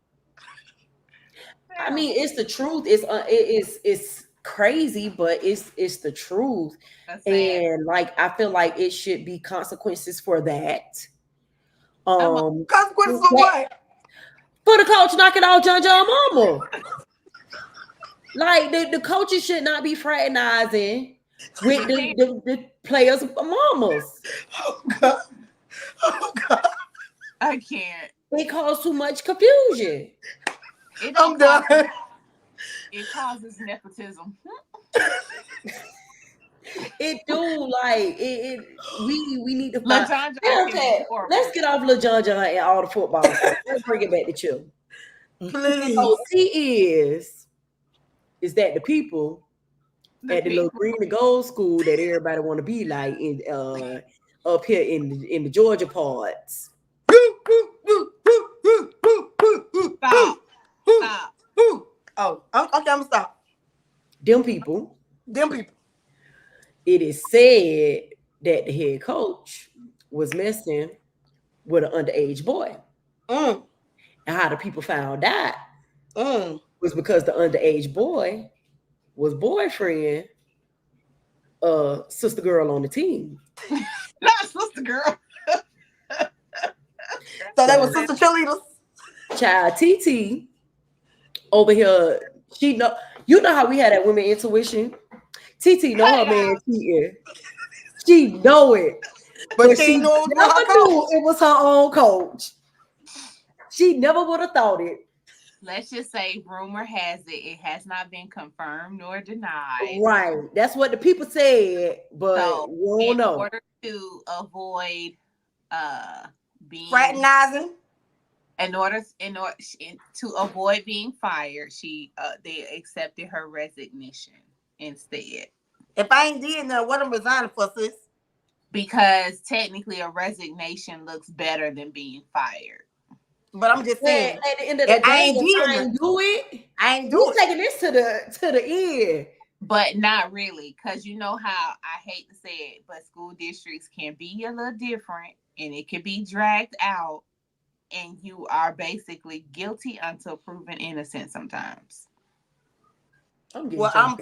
I mean, it's the truth. It's crazy, but it's the truth. That's sad. And like I feel like it should be consequences for that. I'm Consequences for That- what? for the coach knocking out John Mama. Like the coaches should not be fraternizing with the players' mamas. Oh God. Oh God. I can't. It caused too much confusion. It I'm don't cause, done. it causes nepotism. It do like we need to find. LaJohn Okay, let's get off Lil John and all the football stuff. Let's bring it back to chill. Please. So is that the people at the little green and gold school that everybody want to be like in up here in the Georgia parts. Stop. Stop. Oh, okay, I'm gonna stop. Them people. It is said that the head coach was messing with an underage boy. And how the people found out was because the underage boy was boyfriend sister girl on the team. Not sister girl. So they were sister cheerleaders. Child TT over here, she know you know how we had that women intuition. TT know her man cheating. She know it. But she knew never knew it was her own coach. She never would have thought it. Let's just say rumor has it has not been confirmed nor denied. Right. That's what the people said, but So we don't in know. order to avoid being fraternizing, in order to avoid being fired, they accepted her resignation instead. If I ain't did nothing, what I'm resigning for, sis? Because technically a resignation looks better than being fired. But I'm just saying, at the end of the day, I ain't do it. I ain't do You it. taking this to the end. But not really, because you know how I hate to say it, but school districts can be a little different and it can be dragged out, and you are basically guilty until proven innocent sometimes. Well, I'm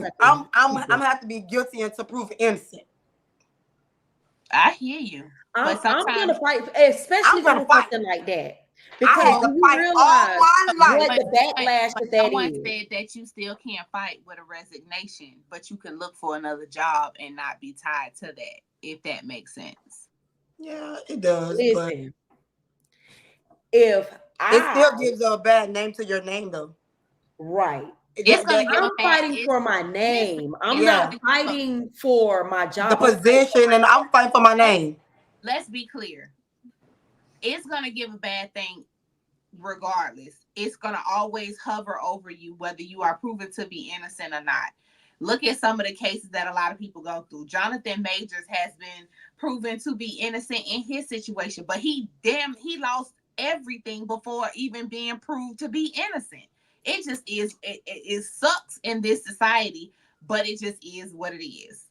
have to be guilty until proven innocent. I hear you. I'm sometimes gonna fight, especially I'm gonna for fight. something like that. I Because had to you fight realize all my life. what the backlash but that someone is. said that you still can't fight with a resignation, but you can look for another job and not be tied to that, if that makes sense. Yeah, it does. Listen, if it still gives a bad name to your name, though. Right. I'm fighting for my name. I'm not fighting for my job. The position, and I'm fighting for my name. Let's be clear. It's going to give a bad thing regardless. It's going to always hover over you, whether you are proven to be innocent or not. Look at some of the cases that a lot of people go through. Jonathan Majors has been proven to be innocent in his situation, but he lost everything before even being proved to be innocent. It just is, it sucks in this society, but it just is what it is.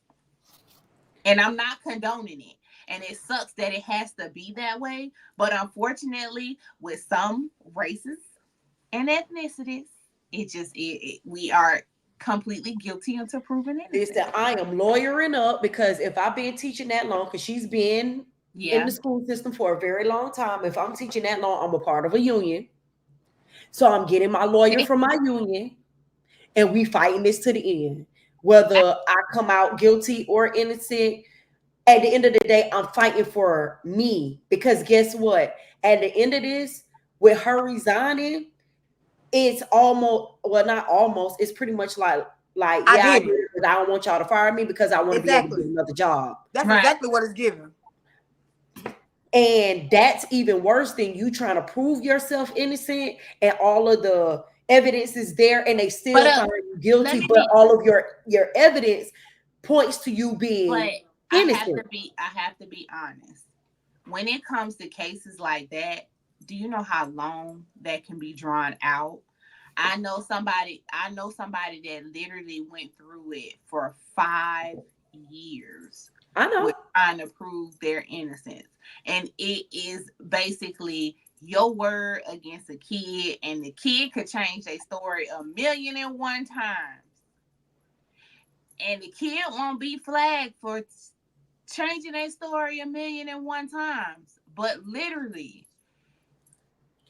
And I'm not condoning it. And it sucks that it has to be that way. But unfortunately, with some races and ethnicities, we are completely guilty until proven innocent. It's that I am lawyering up, because if I've been teaching that long, because she's been in the school system for a very long time. If I'm teaching that long, I'm a part of a union. So I'm getting my lawyer from my union, and we fighting this to the end. Whether I come out guilty or innocent, at the end of the day, I'm fighting for me. Because guess what? At the end of this, with her resigning, it's almost, well, not almost, it's pretty much like I don't want y'all to fire me because I want to be able to get another job. That's exactly what it's given. And that's even worse than you trying to prove yourself innocent, and all of the evidence is there and they still find you guilty, but all of your evidence points to you being innocent. I have to be honest. When it comes to cases like that, do you know how long that can be drawn out? I know somebody that literally went through it for 5 years. I know. with trying to prove their innocence. And it is basically your word against a kid, and the kid could change their story a million and one times. And the kid won't be flagged for changing their story a million and one times. But literally,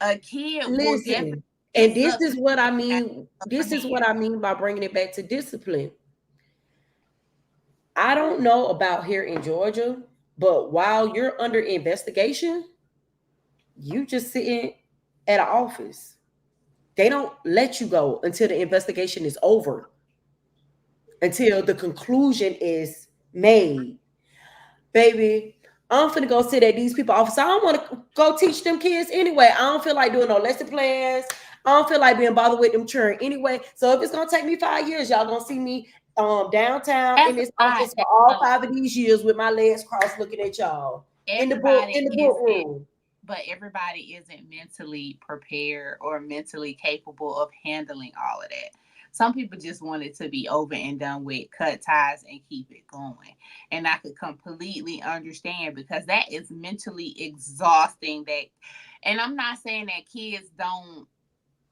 a kid will definitely, Listen, and it's this up to is what I that mean. upper This is hand. what I mean by bringing it back to discipline. I don't know about here in Georgia, but while you're under investigation, you just sitting at an office. They don't let you go until the investigation is over, until the conclusion is made. Baby, I'm finna go sit at these people office. I don't want to go teach them kids anyway. I don't feel like doing no lesson plans. I don't feel like being bothered with them children anyway. So if it's gonna take me 5 years, y'all gonna see me downtown in As this I, office for all 5 of these years with my legs crossed, looking at y'all everybody in the book isn't, room. but everybody isn't mentally prepared or mentally capable of handling all of that. Some people just want it to be over and done with, cut ties and keep it going. And I could completely understand, because that is mentally exhausting. That, and I'm not saying that kids don't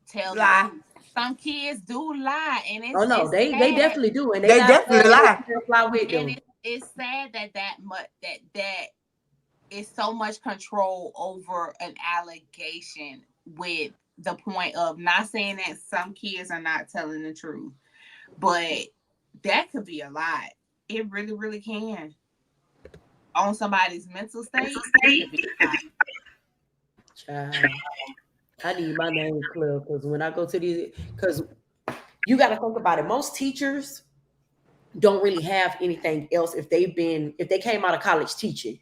tell the Lie. truth. Some kids do lie, and Oh no, it's they sad. definitely do, and they They got definitely lie. to fly with And them. it's sad that that is so much control over an allegation, with the point of not saying that some kids are not telling the truth, but that could be a lot. It really, really can. On somebody's mental state, it could be a lot. Child, I need my name clear because when I go to these, because you got to think about it. Most teachers don't really have anything else if they came out of college teaching.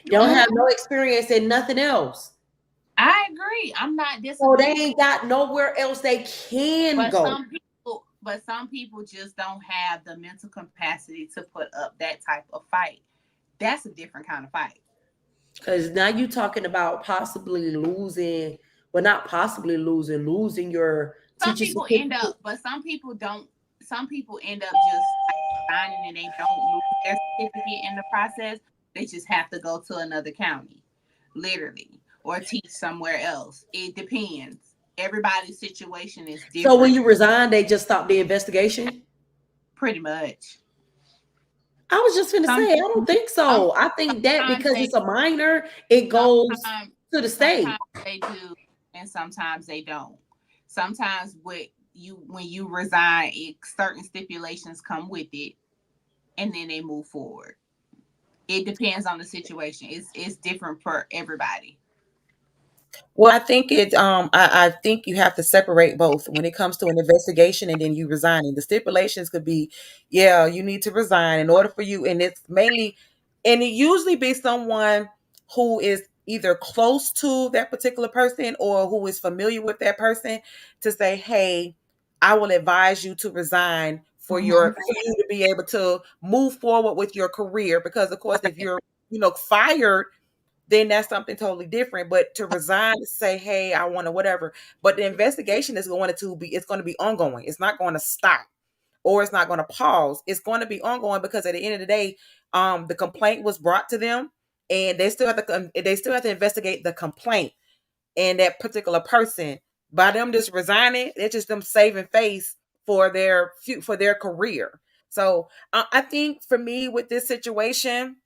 They don't Mhm. have no experience in nothing else. I agree. I'm not So they disagreeing, ain't got nowhere else they can but go. some people just don't have the mental capacity to put up that type of fight. That's a different kind of fight. Because now you talking about possibly losing, well, not possibly losing your Some teacher people end certificate. up, but some people don't. Some people end up just like signing, and they don't lose their certificate in the process. They just have to go to another county, literally, or teach somewhere else. It depends. Everybody's situation is So when different, you resign, they just stop the investigation. pretty much. I was just gonna Some, say, I don't think some so. I think that sometimes because they, it's a minor, it goes sometimes, to the state. sometimes they do, and sometimes they don't. Sometimes with you, when you resign, certain stipulations come with it, and then they move forward. It depends on the situation. It's different for everybody. Well, I think I think you have to separate both when it comes to an investigation and then you resigning. The stipulations could be, yeah, you need to resign in order for you, and it's mainly, and it usually be someone who is either close to that particular person or who is familiar with that person to say, hey, I will advise you to resign for Mm-hmm. for you to be able to move forward with your career. Because of course, if you're, fired, then that's something totally different. But to resign to say, hey, I want to whatever. But the investigation is going to be, it's going to be ongoing. It's not going to stop or it's not going to pause. It's going to be ongoing because at the end of the day, the complaint was brought to them, and they still have to investigate the complaint and that particular person. By them just resigning, it's just them saving face for their career. So I think for me with this situation,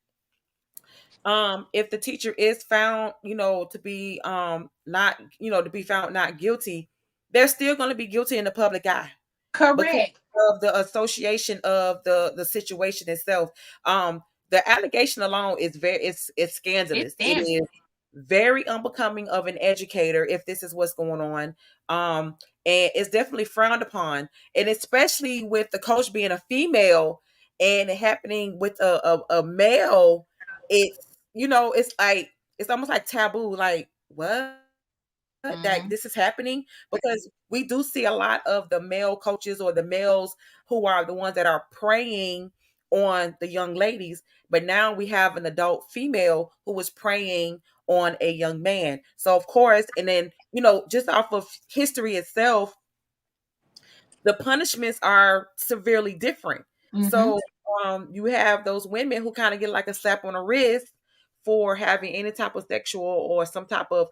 if the teacher is found, to be not, to be found not guilty, they're still going to be guilty in the public eye because Correct. of the association of the situation itself. The allegation alone is it's It's scandalous. It damning. is very unbecoming of an educator if this is what's going on. And it's definitely frowned upon, and especially with the coach being a female and it happening with a male. It's, it's like, it's almost like taboo. Like, what? That this is Mm-hmm. happening? Because we do see a lot of the male coaches or the males who are the ones that are preying on the young ladies. But now we have an adult female who is preying on a young man. So of course, and then, just off of history itself, the punishments are severely different. Mm-hmm. So you have those women who kind of get like a slap on the wrist for having any type of sexual or some type of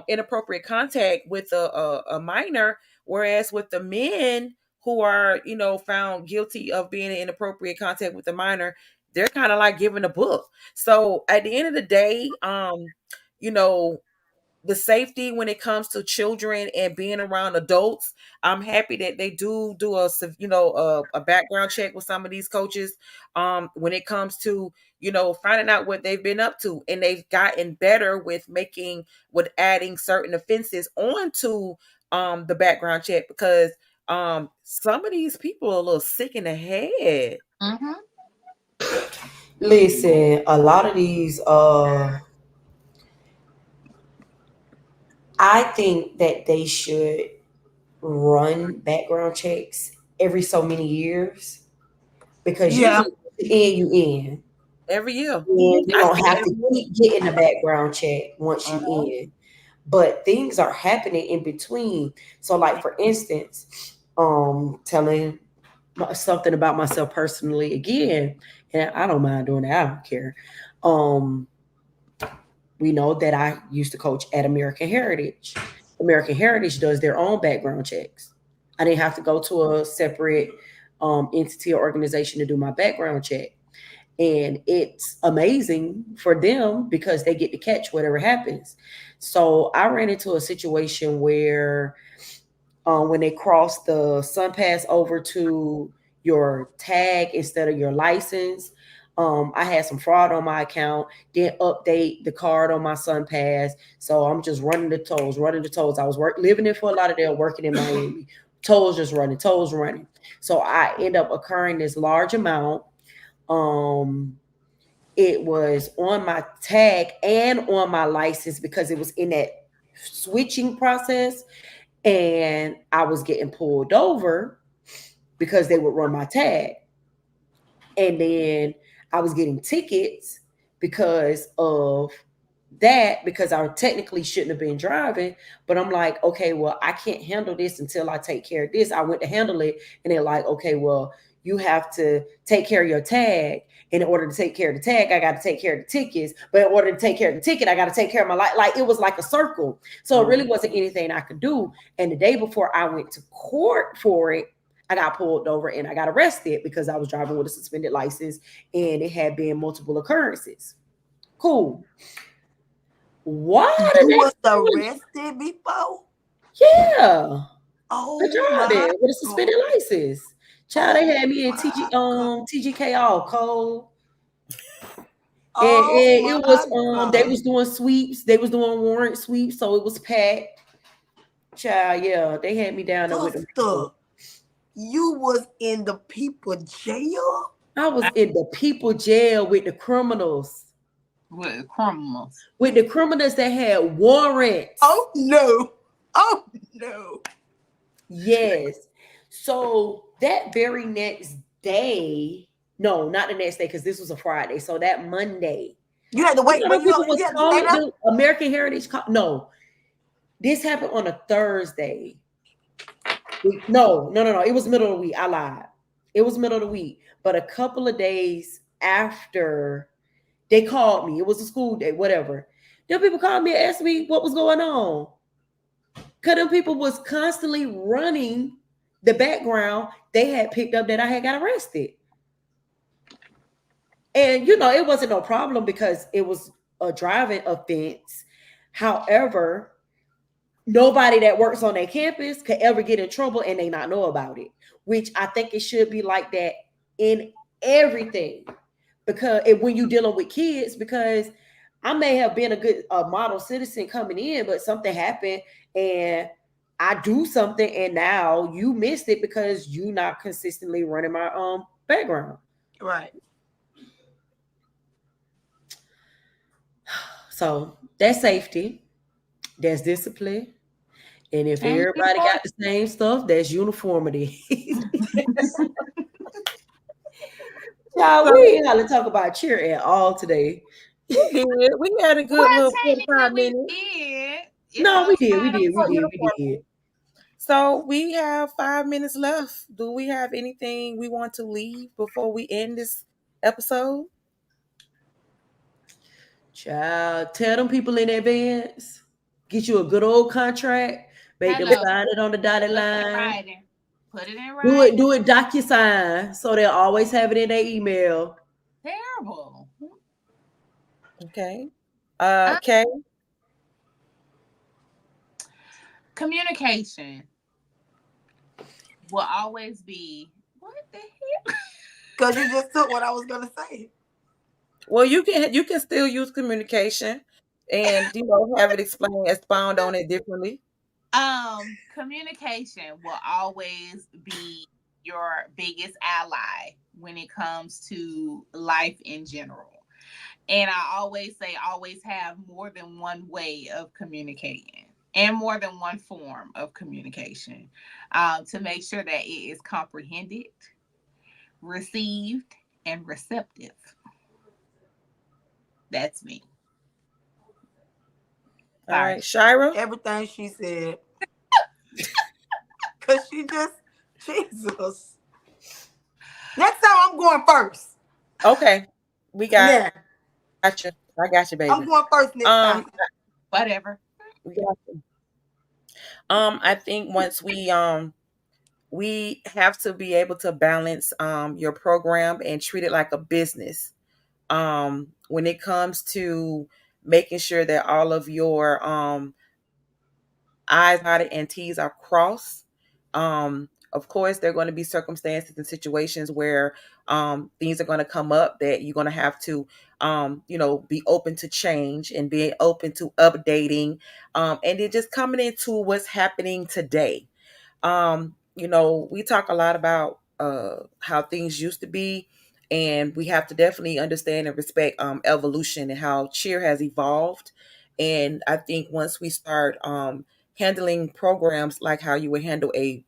inappropriate contact with a minor, whereas with the men who are, found guilty of being in inappropriate contact with the minor, they're kind of like given a book. So at the end of the day, you know the safety when it comes to children and being around adults, I'm happy that they do a background check with some of these coaches when it comes to finding out what they've been up to, and they've gotten better with adding certain offenses onto the background check, because some of these people are a little sick in the head. Mm-hmm. Listen, a lot of these I think that they should run background checks every so many years, because Yeah, usually you in. Every year. And you I don't say have to every year. keep getting a background check once you Uh-huh. in. But things are happening in between. So like for instance, telling something about myself personally again, and I don't mind doing that, I don't care. Um we know that I used to coach at American Heritage. American Heritage does their own background checks. I didn't have to go to a separate entity or organization to do my background check. And it's amazing for them because they get to catch whatever happens. So I ran into a situation where when they crossed the sun pass over to your tag instead of your license, I had some fraud on my account, didn't update the card on my sun pass. So I'm just running the tolls. I was living in Fort Lauderdale, working in Miami. Tolls running. So I end up occurring this large amount. Um, it was on my tag and on my license because it was in that switching process, and I was getting pulled over because they would run my tag. And then I was getting tickets because of that, because I technically shouldn't have been driving. But I'm like, okay, well, I can't handle this until I take care of this. I went to handle it, and they're like, okay, well, you have to take care of your tag. In order to take care of the tag, I got to take care of the tickets. But in order to take care of the ticket, I got to take care of my life. Like, it was like a circle. So it really wasn't anything I could do. And the day before I went to court for it, I got pulled over and I got arrested because I was driving with a suspended license and it had been multiple occurrences. Cool. Why You the was next day? arrested before? Yeah. I Oh my driving with a suspended God. license. Child, they Oh had me in my God. TGK all cold. And Oh it my was they God. was doing sweeps, they was doing warrant sweeps, so it was packed. Child, yeah, they had me down there with them Sister, people. you was in the people jail? I was in the people jail with the criminals. With criminals. With the criminals that had warrants. Oh no. Oh no. Yes. So that very next day, no, not the next day, because this was a Friday. So that Monday, You had to you wait, know, but them you people was you had to stay calling there? the American Heritage. No, this happened on a Thursday. No. It was middle of the week. I lied. It was middle of the week. But a couple of days after they called me, it was a school day, whatever. Them people called me and asked me what was going on. Because them people was constantly running the background. They had picked up that I had got arrested. And, it wasn't no problem because it was a driving offense. However, nobody that works on their campus could ever get in trouble and they not know about it, which I think it should be like that in everything. Because when you dealing with kids, because I may have been a model citizen coming in, but something happened and I do something and now you missed it because you not consistently running my background. Right. So that's safety, that's discipline. And if And everybody got the same stuff, that's uniformity. Child, So we ain't got to talk about cheer at all today. We did. We had a good well, little technically 45 we minutes. did. It's No, a we did, we lot of did, we Oh, did, people. we uniform. did. So we have 5 minutes left. Do we have anything we want to leave before we end this episode? Child, tell them people in advance. Get you a good old contract. Make them Hello. sign it on the dotted Put it in line. writing. Put it in Do it, writing. do it DocuSign so they'll always have it in their email. Terrible. Okay. Uh, Kay. communication will always be what the hell? Because you just took what I was gonna say. Well, you can still use communication, and have it expound on it differently. Communication will always be your biggest ally when it comes to life in general. And I always say, always have more than one way of communicating and more than one form of communication to make sure that it is comprehended, received, and receptive. That's me. All right, Shira. Everything she said. Because Jesus. Next time I'm going first. Okay, we got Yeah. you. I got you, baby. I'm going first next time. Whatever. We got you. I think once we have to be able to balance your program and treat it like a business. When it comes to making sure that all of your I's dotted and T's are crossed. Of course, there are going to be circumstances and situations where things are going to come up that you're going to have to, be open to change and be open to updating, and then just coming into what's happening today. We talk a lot about how things used to be, and we have to definitely understand and respect evolution and how cheer has evolved. And I think once we start handling programs like how you would handle a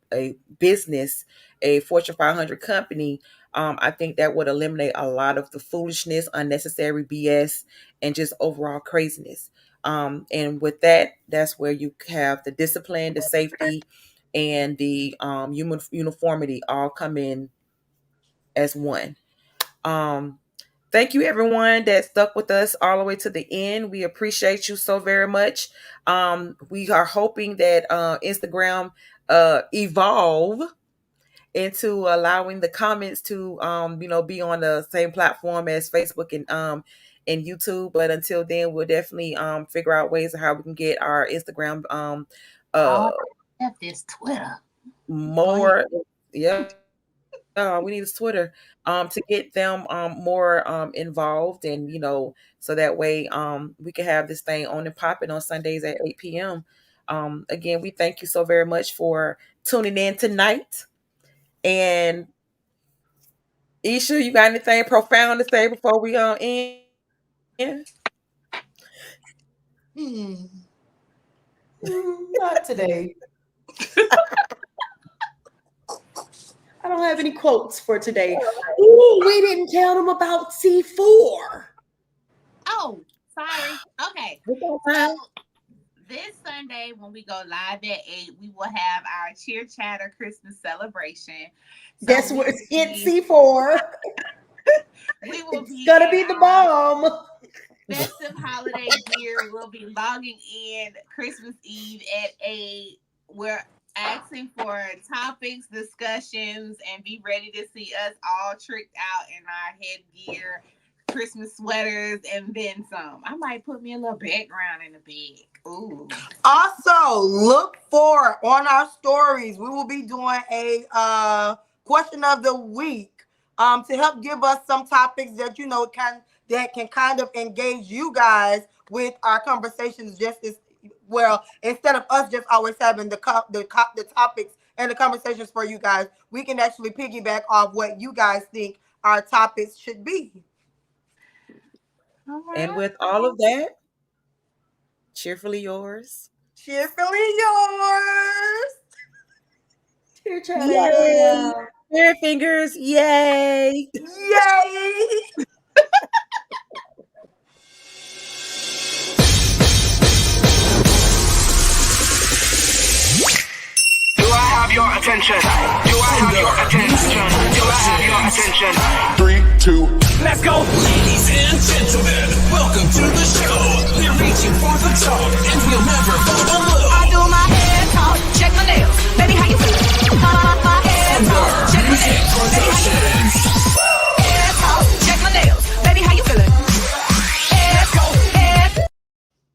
business, a Fortune 500 company, I think that would eliminate a lot of the foolishness, unnecessary BS, and just overall craziness. And with that, that's where you have the discipline, the safety, and the uniformity all come in as one. Thank you, everyone that stuck with us all the way to the end. We appreciate you so very much. We are hoping that Instagram evolve into allowing the comments to be on the same platform as Facebook and YouTube. But until then, we'll definitely figure out ways of how we can get our Instagram F this Twitter. more. Yeah. We need is Twitter to get them more involved, and so that way we can have this thing on and popping on Sundays at 8 p.m. Again, we thank you so very much for tuning in tonight. And Isha, you got anything profound to say before we end? Not today. I don't have any quotes for today. Ooh, we didn't tell them about C4. Oh, sorry. Okay. So this Sunday, when we go live at 8, we will have our Cheer Chatter Christmas celebration. So Guess what? It's C4. We will be gonna be the bomb. Festive holiday gear. We'll be logging in Christmas Eve at 8. We're asking for topics, discussions, and be ready to see us all tricked out in our headgear, Christmas sweaters, and then some. I might put me a little background in the bag. Ooh. Also, look for on our stories. We will be doing a question of the week to help give us some topics that can kind of engage you guys with our conversations just as well. Instead of us just always having the topics and the conversations for you guys, we can actually piggyback off what you guys think our topics should be. And with all of that, cheerfully yours. Cheerfully yours. Cheer chatter. Yay! Cheer fingers. Yay! Yay! Good talk, and we'll never fall below. I do my hair talk, check my nails. Baby, how you feeling? My hair talk, check my nails. Music Productions.